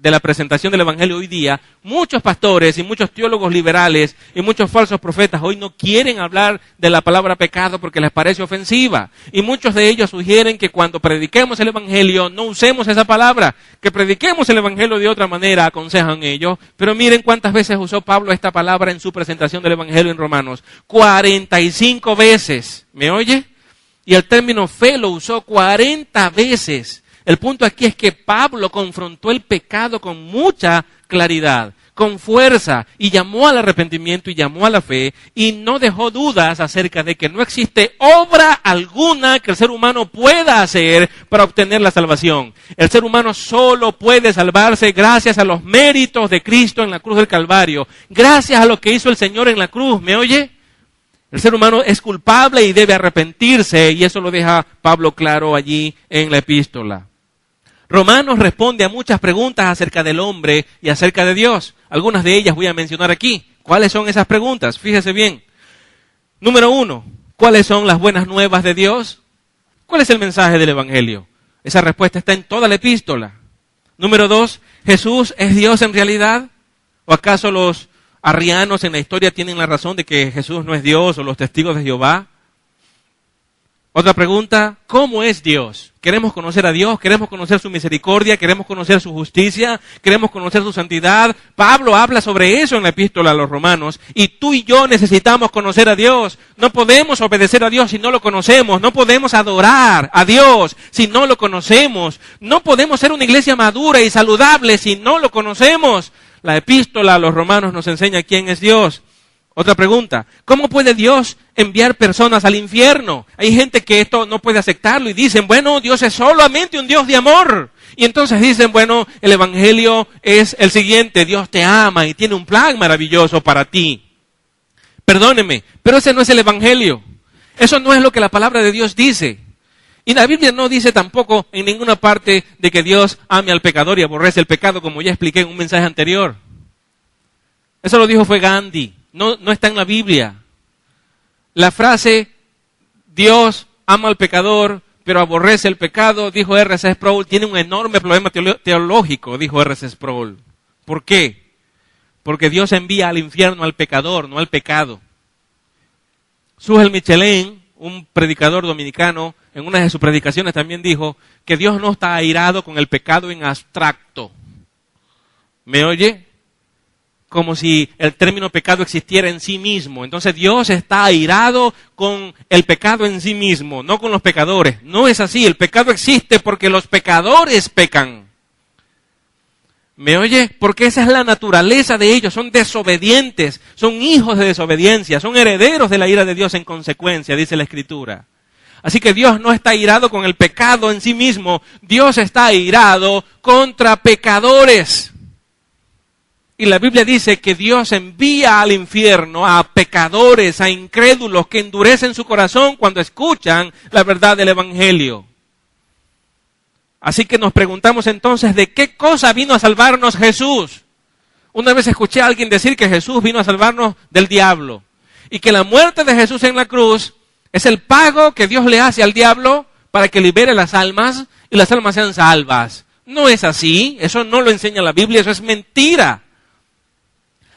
de la presentación del Evangelio hoy día, muchos pastores y muchos teólogos liberales y muchos falsos profetas hoy no quieren hablar de la palabra pecado porque les parece ofensiva. Y muchos de ellos sugieren que cuando prediquemos el Evangelio no usemos esa palabra, que prediquemos el Evangelio de otra manera, aconsejan ellos. Pero miren cuántas veces usó Pablo esta palabra en su presentación del Evangelio en Romanos. 45 veces. ¿Me oye? Y el término fe lo usó 40 veces. El punto aquí es que Pablo confrontó el pecado con mucha claridad, con fuerza, y llamó al arrepentimiento y llamó a la fe, y no dejó dudas acerca de que no existe obra alguna que el ser humano pueda hacer para obtener la salvación. El ser humano solo puede salvarse gracias a los méritos de Cristo en la cruz del Calvario, gracias a lo que hizo el Señor en la cruz. ¿Me oye? El ser humano es culpable y debe arrepentirse, y eso lo deja Pablo claro allí en la epístola. Romanos responde a muchas preguntas acerca del hombre y acerca de Dios. Algunas de ellas voy a mencionar aquí. ¿Cuáles son esas preguntas? Fíjese bien. Número 1, ¿cuáles son las buenas nuevas de Dios? ¿Cuál es el mensaje del Evangelio? Esa respuesta está en toda la epístola. Número 2, ¿Jesús es Dios en realidad? ¿O acaso los arrianos en la historia tienen la razón de que Jesús no es Dios, o los testigos de Jehová? Otra pregunta, ¿cómo es Dios? ¿Queremos conocer a Dios? ¿Queremos conocer su misericordia? ¿Queremos conocer su justicia? ¿Queremos conocer su santidad? Pablo habla sobre eso en la epístola a los romanos. Y tú y yo necesitamos conocer a Dios. No podemos obedecer a Dios si no lo conocemos. No podemos adorar a Dios si no lo conocemos. No podemos ser una iglesia madura y saludable si no lo conocemos. La epístola a los romanos nos enseña quién es Dios. Otra pregunta, ¿cómo puede Dios enviar personas al infierno? Hay gente que esto no puede aceptarlo y dicen, bueno, Dios es solamente un Dios de amor. Y entonces dicen, bueno, el Evangelio es el siguiente, Dios te ama y tiene un plan maravilloso para ti. Perdóneme, pero ese no es el Evangelio. Eso no es lo que la palabra de Dios dice. Y la Biblia no dice tampoco en ninguna parte de que Dios ame al pecador y aborrece el pecado, como ya expliqué en un mensaje anterior. Eso lo dijo fue Gandhi. No está en la Biblia. La frase, Dios ama al pecador, pero aborrece el pecado, dijo R.C. Sproul, tiene un enorme problema teológico, dijo R.C. Sproul. ¿Por qué? Porque Dios envía al infierno al pecador, no al pecado. Sujel Michelén, un predicador dominicano, en una de sus predicaciones también dijo que Dios no está airado con el pecado en abstracto. ¿Me oye? Como si el término pecado existiera en sí mismo. Entonces Dios está airado con el pecado en sí mismo, no con los pecadores. No es así, el pecado existe porque los pecadores pecan. ¿Me oye? Porque esa es la naturaleza de ellos, son desobedientes, son hijos de desobediencia, son herederos de la ira de Dios en consecuencia, dice la Escritura. Así que Dios no está airado con el pecado en sí mismo, Dios está airado contra pecadores. Y la Biblia dice que Dios envía al infierno a pecadores, a incrédulos que endurecen su corazón cuando escuchan la verdad del Evangelio. Así que nos preguntamos entonces, ¿de qué cosa vino a salvarnos Jesús? Una vez escuché a alguien decir que Jesús vino a salvarnos del diablo. Y que la muerte de Jesús en la cruz es el pago que Dios le hace al diablo para que libere las almas y las almas sean salvas. No es así, eso no lo enseña la Biblia, eso es mentira.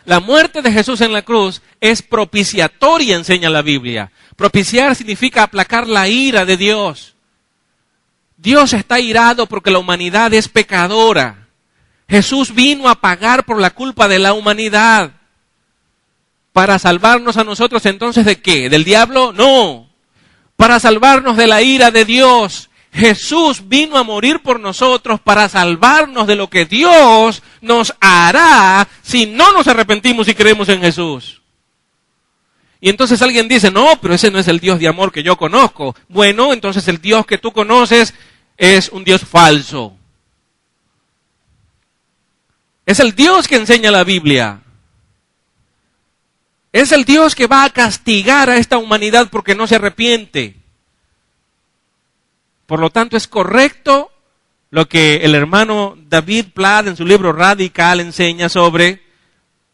La muerte de Jesús en la cruz es propiciatoria, enseña la Biblia. Propiciar significa aplacar la ira de Dios. Dios está irado porque la humanidad es pecadora. Jesús vino a pagar por la culpa de la humanidad. ¿Para salvarnos a nosotros entonces de qué? ¿Del diablo? No. Para salvarnos de la ira de Dios. Jesús vino a morir por nosotros para salvarnos de lo que Dios nos hará si no nos arrepentimos y creemos en Jesús. Y entonces alguien dice, no, pero ese no es el Dios de amor que yo conozco. Bueno, entonces el Dios que tú conoces es un Dios falso. Es el Dios que enseña la Biblia. Es el Dios que va a castigar a esta humanidad porque no se arrepiente. Por lo tanto, es correcto lo que el hermano David Platt en su libro Radical enseña sobre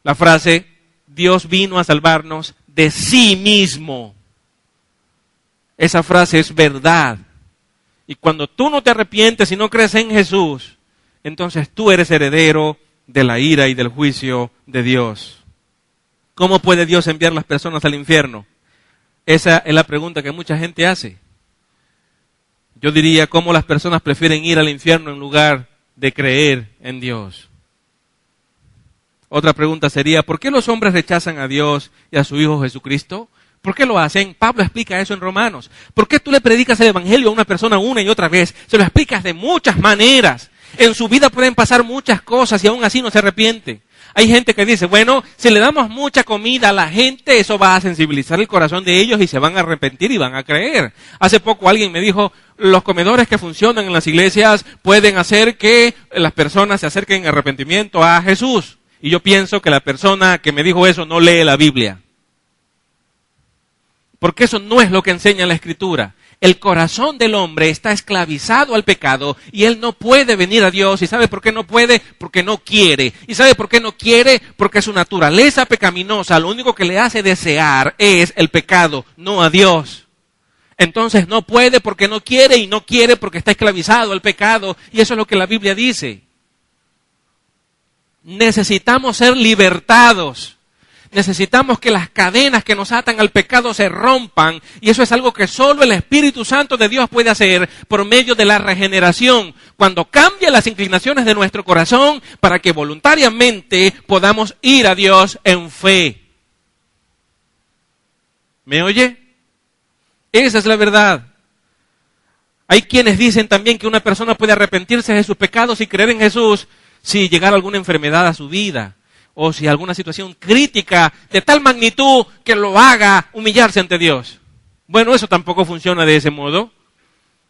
la frase, Dios vino a salvarnos de sí mismo. Esa frase es verdad. Y cuando tú no te arrepientes y no crees en Jesús, entonces tú eres heredero de la ira y del juicio de Dios. ¿Cómo puede Dios enviar las personas al infierno? Esa es la pregunta que mucha gente hace. Yo diría, ¿cómo las personas prefieren ir al infierno en lugar de creer en Dios? Otra pregunta sería, ¿por qué los hombres rechazan a Dios y a su Hijo Jesucristo? ¿Por qué lo hacen? Pablo explica eso en Romanos. ¿Por qué tú le predicas el Evangelio a una persona una y otra vez? Se lo explicas de muchas maneras. En su vida pueden pasar muchas cosas y aún así no se arrepiente. Hay gente que dice, bueno, si le damos mucha comida a la gente, eso va a sensibilizar el corazón de ellos y se van a arrepentir y van a creer. Hace poco alguien me dijo, los comedores que funcionan en las iglesias pueden hacer que las personas se acerquen en arrepentimiento a Jesús. Y yo pienso que la persona que me dijo eso no lee la Biblia. Porque eso no es lo que enseña la Escritura. El corazón del hombre está esclavizado al pecado y él no puede venir a Dios. ¿Y sabe por qué no puede? Porque no quiere. ¿Y sabe por qué no quiere? Porque su naturaleza pecaminosa lo único que le hace desear es el pecado, no a Dios. Entonces no puede porque no quiere y no quiere porque está esclavizado al pecado. Y eso es lo que la Biblia dice. Necesitamos ser libertados. Necesitamos que las cadenas que nos atan al pecado se rompan, y eso es algo que solo el Espíritu Santo de Dios puede hacer por medio de la regeneración, cuando cambia las inclinaciones de nuestro corazón para que voluntariamente podamos ir a Dios en fe. ¿Me oye? Esa es la verdad. Hay quienes dicen también que una persona puede arrepentirse de sus pecados y creer en Jesús si llegara alguna enfermedad a su vida, o si alguna situación crítica de tal magnitud que lo haga humillarse ante Dios. Bueno, eso tampoco funciona de ese modo.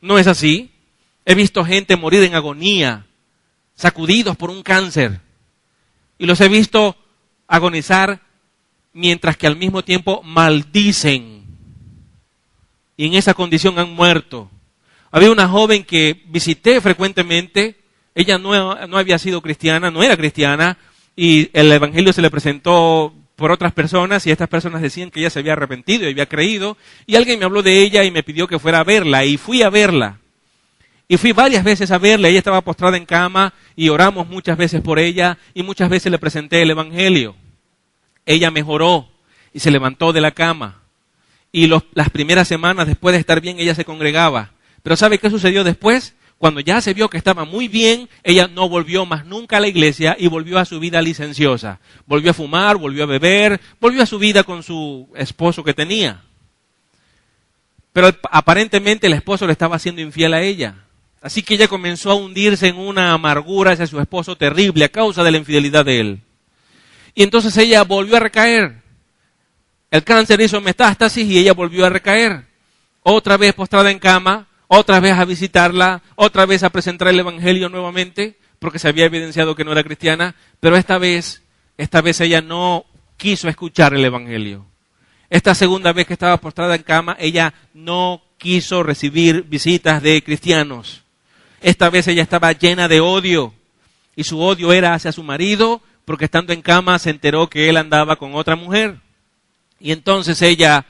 No es así. He visto gente morir en agonía, sacudidos por un cáncer. Y los he visto agonizar mientras que al mismo tiempo maldicen. Y en esa condición han muerto. Había una joven que visité frecuentemente. Ella no había sido cristiana, no era cristiana. Y el Evangelio se le presentó por otras personas y estas personas decían que ella se había arrepentido y había creído. Y alguien me habló de ella y me pidió que fuera a verla y fui a verla. Y fui varias veces a verla, ella estaba postrada en cama y oramos muchas veces por ella y muchas veces le presenté el Evangelio. Ella mejoró y se levantó de la cama. Y las primeras semanas después de estar bien ella se congregaba. Pero ¿sabe qué sucedió después? Cuando ya se vio que estaba muy bien, ella no volvió más nunca a la iglesia y volvió a su vida licenciosa. Volvió a fumar, volvió a beber, volvió a su vida con su esposo que tenía. Pero aparentemente el esposo le estaba siendo infiel a ella. Así que ella comenzó a hundirse en una amargura hacia su esposo terrible a causa de la infidelidad de él. Y entonces ella volvió a recaer. El cáncer hizo metástasis y ella volvió a recaer. Otra vez postrada en cama. Otra vez a visitarla, otra vez a presentar el Evangelio nuevamente, porque se había evidenciado que no era cristiana, pero esta vez ella no quiso escuchar el Evangelio. Esta segunda vez que estaba postrada en cama, ella no quiso recibir visitas de cristianos. Esta vez ella estaba llena de odio, y su odio era hacia su marido, porque estando en cama se enteró que él andaba con otra mujer. Y entonces ella,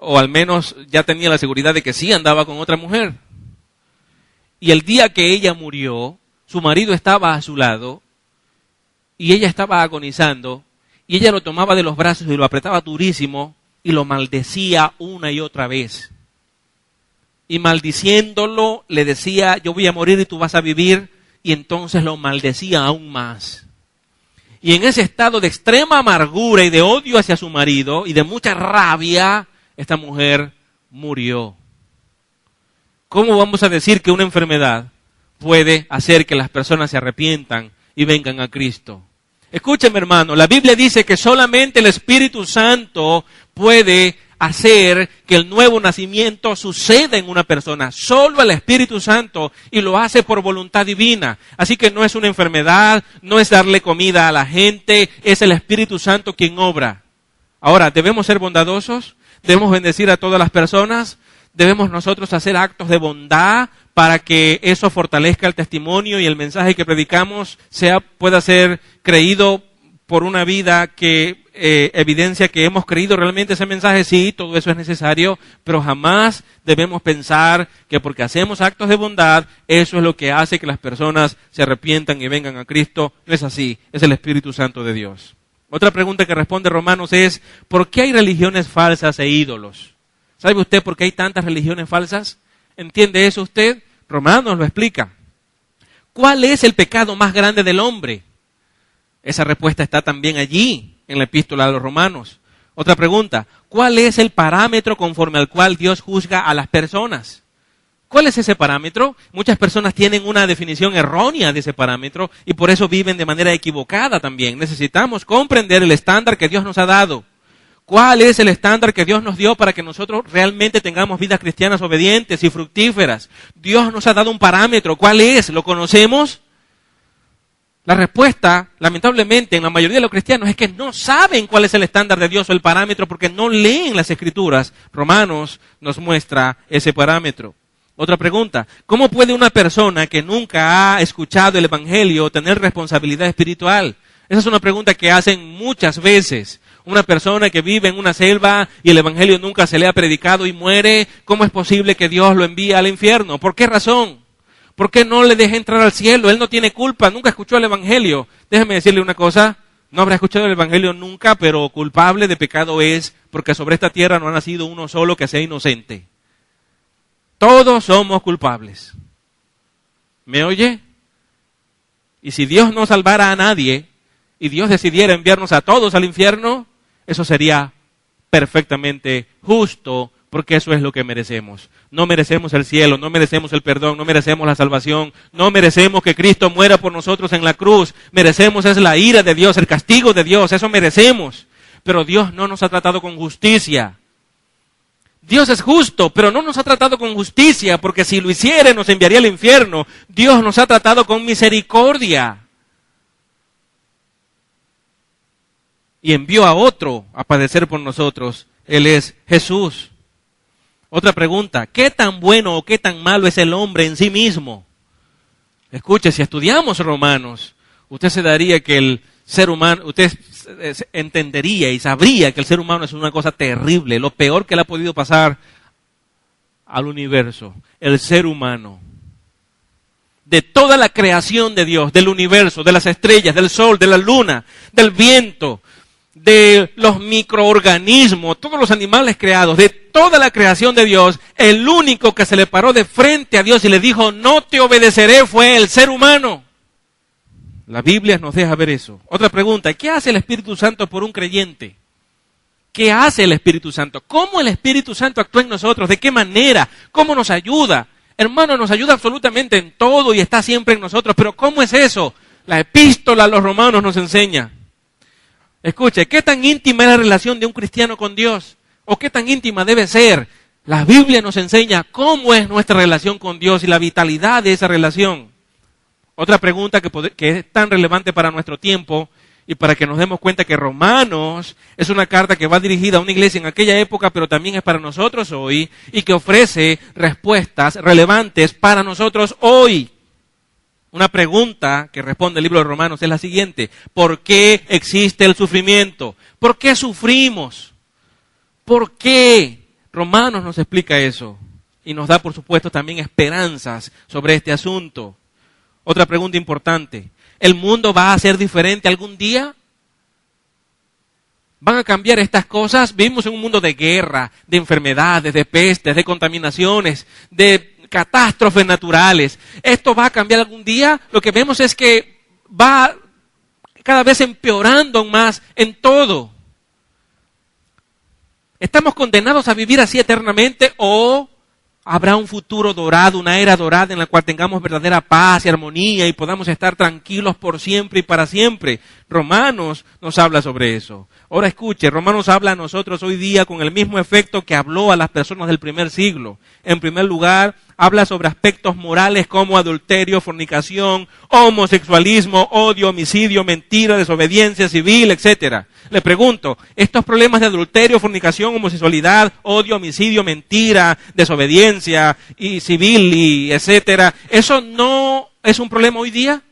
o al menos ya tenía la seguridad de que sí andaba con otra mujer. Y el día que ella murió, su marido estaba a su lado y ella estaba agonizando y ella lo tomaba de los brazos y lo apretaba durísimo y lo maldecía una y otra vez. Y maldiciéndolo le decía, yo voy a morir y tú vas a vivir, y entonces lo maldecía aún más. Y en ese estado de extrema amargura y de odio hacia su marido y de mucha rabia, esta mujer murió. ¿Cómo vamos a decir que una enfermedad puede hacer que las personas se arrepientan y vengan a Cristo? Escúcheme, hermano, la Biblia dice que solamente el Espíritu Santo puede hacer que el nuevo nacimiento suceda en una persona. Solo el Espíritu Santo, y lo hace por voluntad divina. Así que no es una enfermedad, no es darle comida a la gente, es el Espíritu Santo quien obra. Ahora, ¿debemos ser bondadosos? ¿Debemos bendecir a todas las personas? ¿Debemos nosotros hacer actos de bondad para que eso fortalezca el testimonio y el mensaje que predicamos pueda ser creído por una vida que evidencia que hemos creído realmente ese mensaje, sí, todo eso es necesario, pero jamás debemos pensar que porque hacemos actos de bondad, eso es lo que hace que las personas se arrepientan y vengan a Cristo. No es así, es el Espíritu Santo de Dios. Otra pregunta que responde Romanos es, ¿por qué hay religiones falsas e ídolos? ¿Sabe usted por qué hay tantas religiones falsas? ¿Entiende eso usted? Romanos lo explica. ¿Cuál es el pecado más grande del hombre? Esa respuesta está también allí, en la epístola a los Romanos. Otra pregunta, ¿cuál es el parámetro conforme al cual Dios juzga a las personas? ¿Cuál es ese parámetro? Muchas personas tienen una definición errónea de ese parámetro y por eso viven de manera equivocada también. Necesitamos comprender el estándar que Dios nos ha dado. ¿Cuál es el estándar que Dios nos dio para que nosotros realmente tengamos vidas cristianas obedientes y fructíferas? Dios nos ha dado un parámetro. ¿Cuál es? ¿Lo conocemos? La respuesta, lamentablemente, en la mayoría de los cristianos es que no saben cuál es el estándar de Dios o el parámetro porque no leen las Escrituras. Romanos nos muestra ese parámetro. Otra pregunta, ¿cómo puede una persona que nunca ha escuchado el Evangelio tener responsabilidad espiritual? Esa es una pregunta que hacen muchas veces. Una persona que vive en una selva y el Evangelio nunca se le ha predicado y muere, ¿cómo es posible que Dios lo envíe al infierno? ¿Por qué razón? ¿Por qué no le deja entrar al cielo? Él no tiene culpa, nunca escuchó el Evangelio. Déjeme decirle una cosa, no habrá escuchado el Evangelio nunca, pero culpable de pecado es, porque sobre esta tierra no ha nacido uno solo que sea inocente. Todos somos culpables. ¿Me oye? Y si Dios no salvara a nadie, y Dios decidiera enviarnos a todos al infierno, eso sería perfectamente justo, porque eso es lo que merecemos. No merecemos el cielo, no merecemos el perdón, no merecemos la salvación, no merecemos que Cristo muera por nosotros en la cruz. Merecemos es la ira de Dios, el castigo de Dios, eso merecemos. Pero Dios no nos ha tratado con justicia. Dios es justo, pero no nos ha tratado con justicia, porque si lo hiciera nos enviaría al infierno. Dios nos ha tratado con misericordia. Y envió a otro a padecer por nosotros. Él es Jesús. Otra pregunta, ¿qué tan bueno o qué tan malo es el hombre en sí mismo? Escuche, si estudiamos Romanos, usted se daría que el ser humano, usted entendería y sabría que el ser humano es una cosa terrible, lo peor que le ha podido pasar al universo, el ser humano. De toda la creación de Dios, del universo, de las estrellas, del sol, de la luna, del viento, de los microorganismos, todos los animales creados, de toda la creación de Dios, el único que se le paró de frente a Dios y le dijo, no te obedeceré, fue el ser humano. La Biblia nos deja ver eso. Otra pregunta, ¿qué hace el Espíritu Santo por un creyente? ¿Qué hace el Espíritu Santo? ¿Cómo el Espíritu Santo actúa en nosotros? ¿De qué manera? ¿Cómo nos ayuda? Hermano, nos ayuda absolutamente en todo y está siempre en nosotros, pero ¿cómo es eso? La epístola a los Romanos nos enseña. Escuche, ¿qué tan íntima es la relación de un cristiano con Dios? ¿O qué tan íntima debe ser? La Biblia nos enseña cómo es nuestra relación con Dios y la vitalidad de esa relación. Otra pregunta que es tan relevante para nuestro tiempo y para que nos demos cuenta que Romanos es una carta que va dirigida a una iglesia en aquella época, pero también es para nosotros hoy y que ofrece respuestas relevantes para nosotros hoy. Una pregunta que responde el libro de Romanos es la siguiente. ¿Por qué existe el sufrimiento? ¿Por qué sufrimos? ¿Por qué? Romanos nos explica eso y nos da, por supuesto, también esperanzas sobre este asunto. Otra pregunta importante. ¿El mundo va a ser diferente algún día? ¿Van a cambiar estas cosas? Vivimos en un mundo de guerra, de enfermedades, de pestes, de contaminaciones, de catástrofes naturales. ¿Esto va a cambiar algún día? Lo que vemos es que va cada vez empeorando más en todo. ¿Estamos condenados a vivir así eternamente o habrá un futuro dorado, una era dorada en la cual tengamos verdadera paz y armonía y podamos estar tranquilos por siempre y para siempre? Romanos nos habla sobre eso. Ahora escuche, Romanos habla a nosotros hoy día con el mismo efecto que habló a las personas del primer siglo. En primer lugar, habla sobre aspectos morales como adulterio, fornicación, homosexualismo, odio, homicidio, mentira, desobediencia civil, etc. Le pregunto, ¿estos problemas de adulterio, fornicación, homosexualidad, odio, homicidio, mentira, desobediencia y civil y etcétera, eso no es un problema hoy día?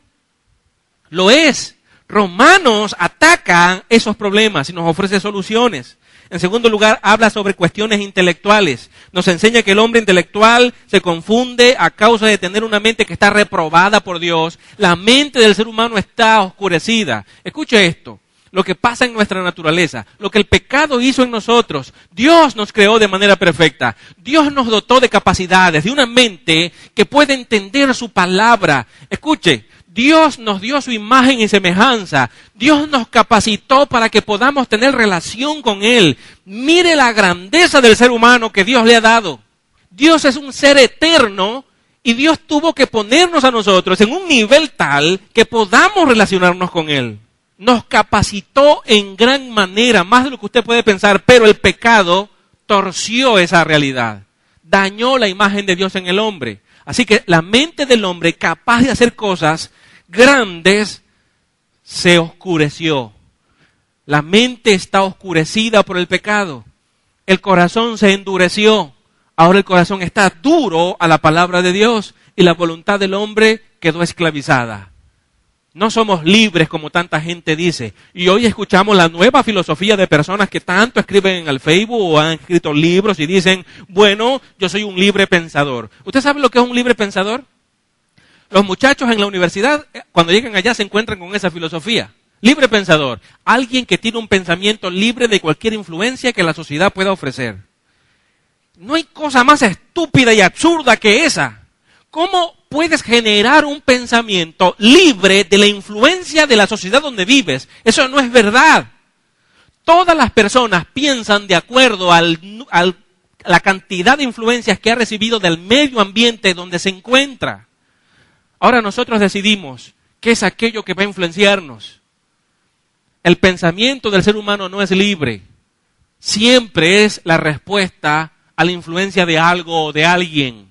Lo es. Romanos a ataca esos problemas y nos ofrece soluciones. En segundo lugar, habla sobre cuestiones intelectuales. Nos enseña que el hombre intelectual se confunde a causa de tener una mente que está reprobada por Dios. La mente del ser humano está oscurecida. Escuche esto. Lo que pasa en nuestra naturaleza, lo que el pecado hizo en nosotros. Dios nos creó de manera perfecta. Dios nos dotó de capacidades, de una mente que puede entender su palabra. Escuche, Dios nos dio su imagen y semejanza. Dios nos capacitó para que podamos tener relación con Él. Mire la grandeza del ser humano que Dios le ha dado. Dios es un ser eterno y Dios tuvo que ponernos a nosotros en un nivel tal que podamos relacionarnos con Él. Nos capacitó en gran manera, más de lo que usted puede pensar, pero el pecado torció esa realidad. Dañó la imagen de Dios en el hombre. Así que la mente del hombre capaz de hacer cosas grandes se oscureció. La mente está oscurecida por el pecado. El corazón se endureció. Ahora el corazón está duro a la palabra de Dios y la voluntad del hombre quedó esclavizada. No somos libres como tanta gente dice. Y hoy escuchamos la nueva filosofía de personas que tanto escriben en el Facebook o han escrito libros y dicen, bueno, yo soy un libre pensador. ¿Usted sabe lo que es un libre pensador? Los muchachos en la universidad, cuando llegan allá, se encuentran con esa filosofía. Libre pensador. Alguien que tiene un pensamiento libre de cualquier influencia que la sociedad pueda ofrecer. No hay cosa más estúpida y absurda que esa. ¿Cómo puedes generar un pensamiento libre de la influencia de la sociedad donde vives? Eso no es verdad. Todas las personas piensan de acuerdo a la cantidad de influencias que ha recibido del medio ambiente donde se encuentra. Ahora nosotros decidimos qué es aquello que va a influenciarnos. El pensamiento del ser humano no es libre. Siempre es la respuesta a la influencia de algo o de alguien.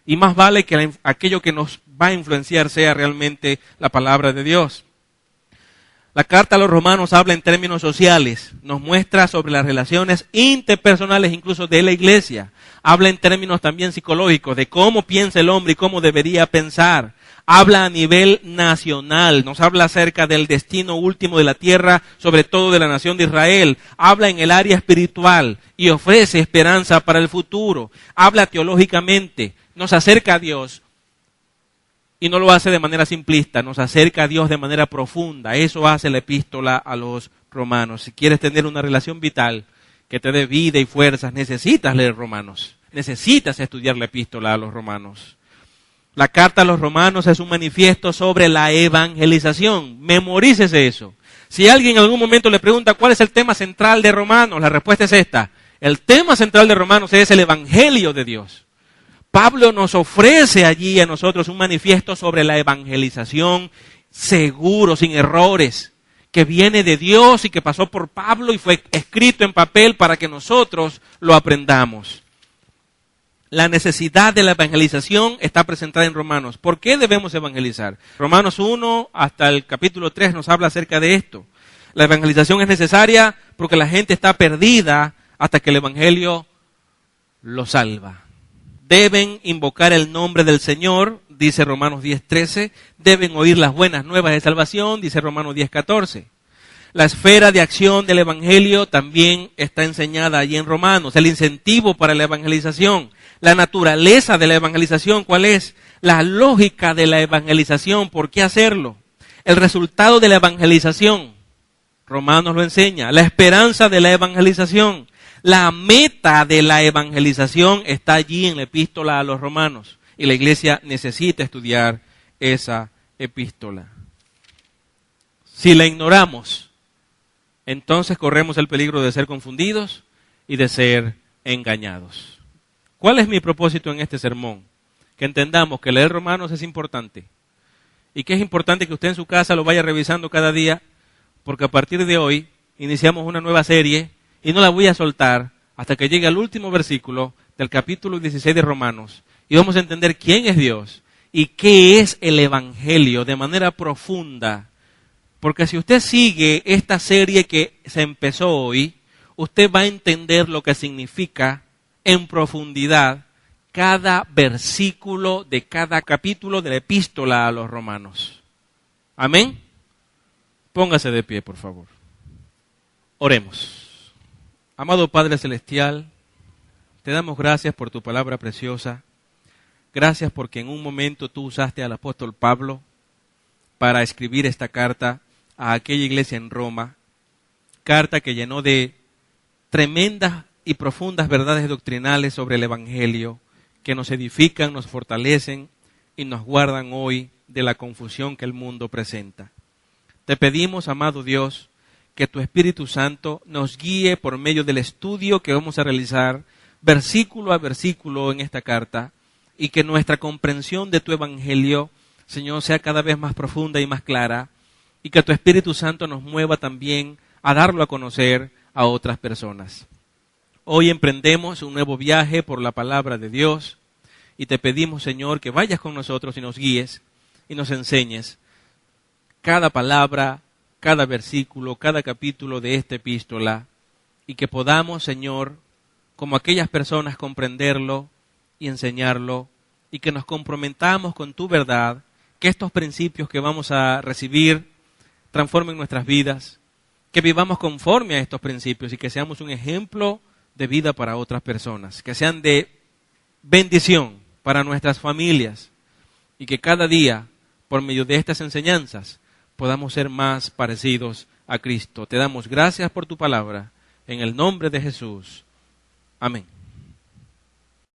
Y más vale que aquello que nos va a influenciar sea realmente la palabra de Dios. La carta a los Romanos habla en términos sociales, nos muestra sobre las relaciones interpersonales incluso de la iglesia. Habla en términos también psicológicos, de cómo piensa el hombre y cómo debería pensar. Habla a nivel nacional, nos habla acerca del destino último de la tierra, sobre todo de la nación de Israel. Habla en el área espiritual y ofrece esperanza para el futuro. Habla teológicamente. Nos acerca a Dios y no lo hace de manera simplista, nos acerca a Dios de manera profunda. Eso hace la epístola a los Romanos. Si quieres tener una relación vital que te dé vida y fuerzas, necesitas leer Romanos, necesitas estudiar la epístola a los Romanos. La carta a los Romanos es un manifiesto sobre la evangelización. Memorícese eso. Si alguien en algún momento le pregunta cuál es el tema central de Romanos, la respuesta es esta. El tema central de Romanos es el evangelio de Dios. Pablo nos ofrece allí a nosotros un manifiesto sobre la evangelización seguro, sin errores, que viene de Dios y que pasó por Pablo y fue escrito en papel para que nosotros lo aprendamos. La necesidad de la evangelización está presentada en Romanos. ¿Por qué debemos evangelizar? Romanos 1 hasta el capítulo 3 nos habla acerca de esto. La evangelización es necesaria porque la gente está perdida hasta que el evangelio lo salva. Deben invocar el nombre del Señor, dice Romanos 10:13. Deben oír las buenas nuevas de salvación, dice Romanos 10:14. La esfera de acción del evangelio también está enseñada allí en Romanos. El incentivo para la evangelización. La naturaleza de la evangelización, ¿cuál es? La lógica de la evangelización, ¿por qué hacerlo? El resultado de la evangelización, Romanos lo enseña. La esperanza de la evangelización. La meta de la evangelización está allí en la epístola a los Romanos. Y la iglesia necesita estudiar esa epístola. Si la ignoramos, entonces corremos el peligro de ser confundidos y de ser engañados. ¿Cuál es mi propósito en este sermón? Que entendamos que leer Romanos es importante. Y que es importante que usted en su casa lo vaya revisando cada día, porque a partir de hoy iniciamos una nueva serie y no la voy a soltar hasta que llegue al último versículo del capítulo 16 de Romanos. Y vamos a entender quién es Dios y qué es el Evangelio de manera profunda. Porque si usted sigue esta serie que se empezó hoy, usted va a entender lo que significa en profundidad cada versículo de cada capítulo de la epístola a los Romanos. Amén. Póngase de pie, por favor. Oremos. Amado Padre Celestial, te damos gracias por tu palabra preciosa. Gracias porque en un momento tú usaste al apóstol Pablo para escribir esta carta a aquella iglesia en Roma, carta que llenó de tremendas y profundas verdades doctrinales sobre el Evangelio, que nos edifican, nos fortalecen y nos guardan hoy de la confusión que el mundo presenta. Te pedimos, amado Dios, que tu Espíritu Santo nos guíe por medio del estudio que vamos a realizar versículo a versículo en esta carta, y que nuestra comprensión de tu Evangelio, Señor, sea cada vez más profunda y más clara, y que tu Espíritu Santo nos mueva también a darlo a conocer a otras personas. Hoy emprendemos un nuevo viaje por la palabra de Dios, y te pedimos, Señor, que vayas con nosotros y nos guíes y nos enseñes cada palabra, cada versículo, cada capítulo de esta epístola, y que podamos, Señor, como aquellas personas, comprenderlo y enseñarlo, y que nos comprometamos con tu verdad, que estos principios que vamos a recibir transformen nuestras vidas, que vivamos conforme a estos principios y que seamos un ejemplo de vida para otras personas, que sean de bendición para nuestras familias, y que cada día, por medio de estas enseñanzas, podamos ser más parecidos a Cristo. Te damos gracias por tu palabra, en el nombre de Jesús. Amén.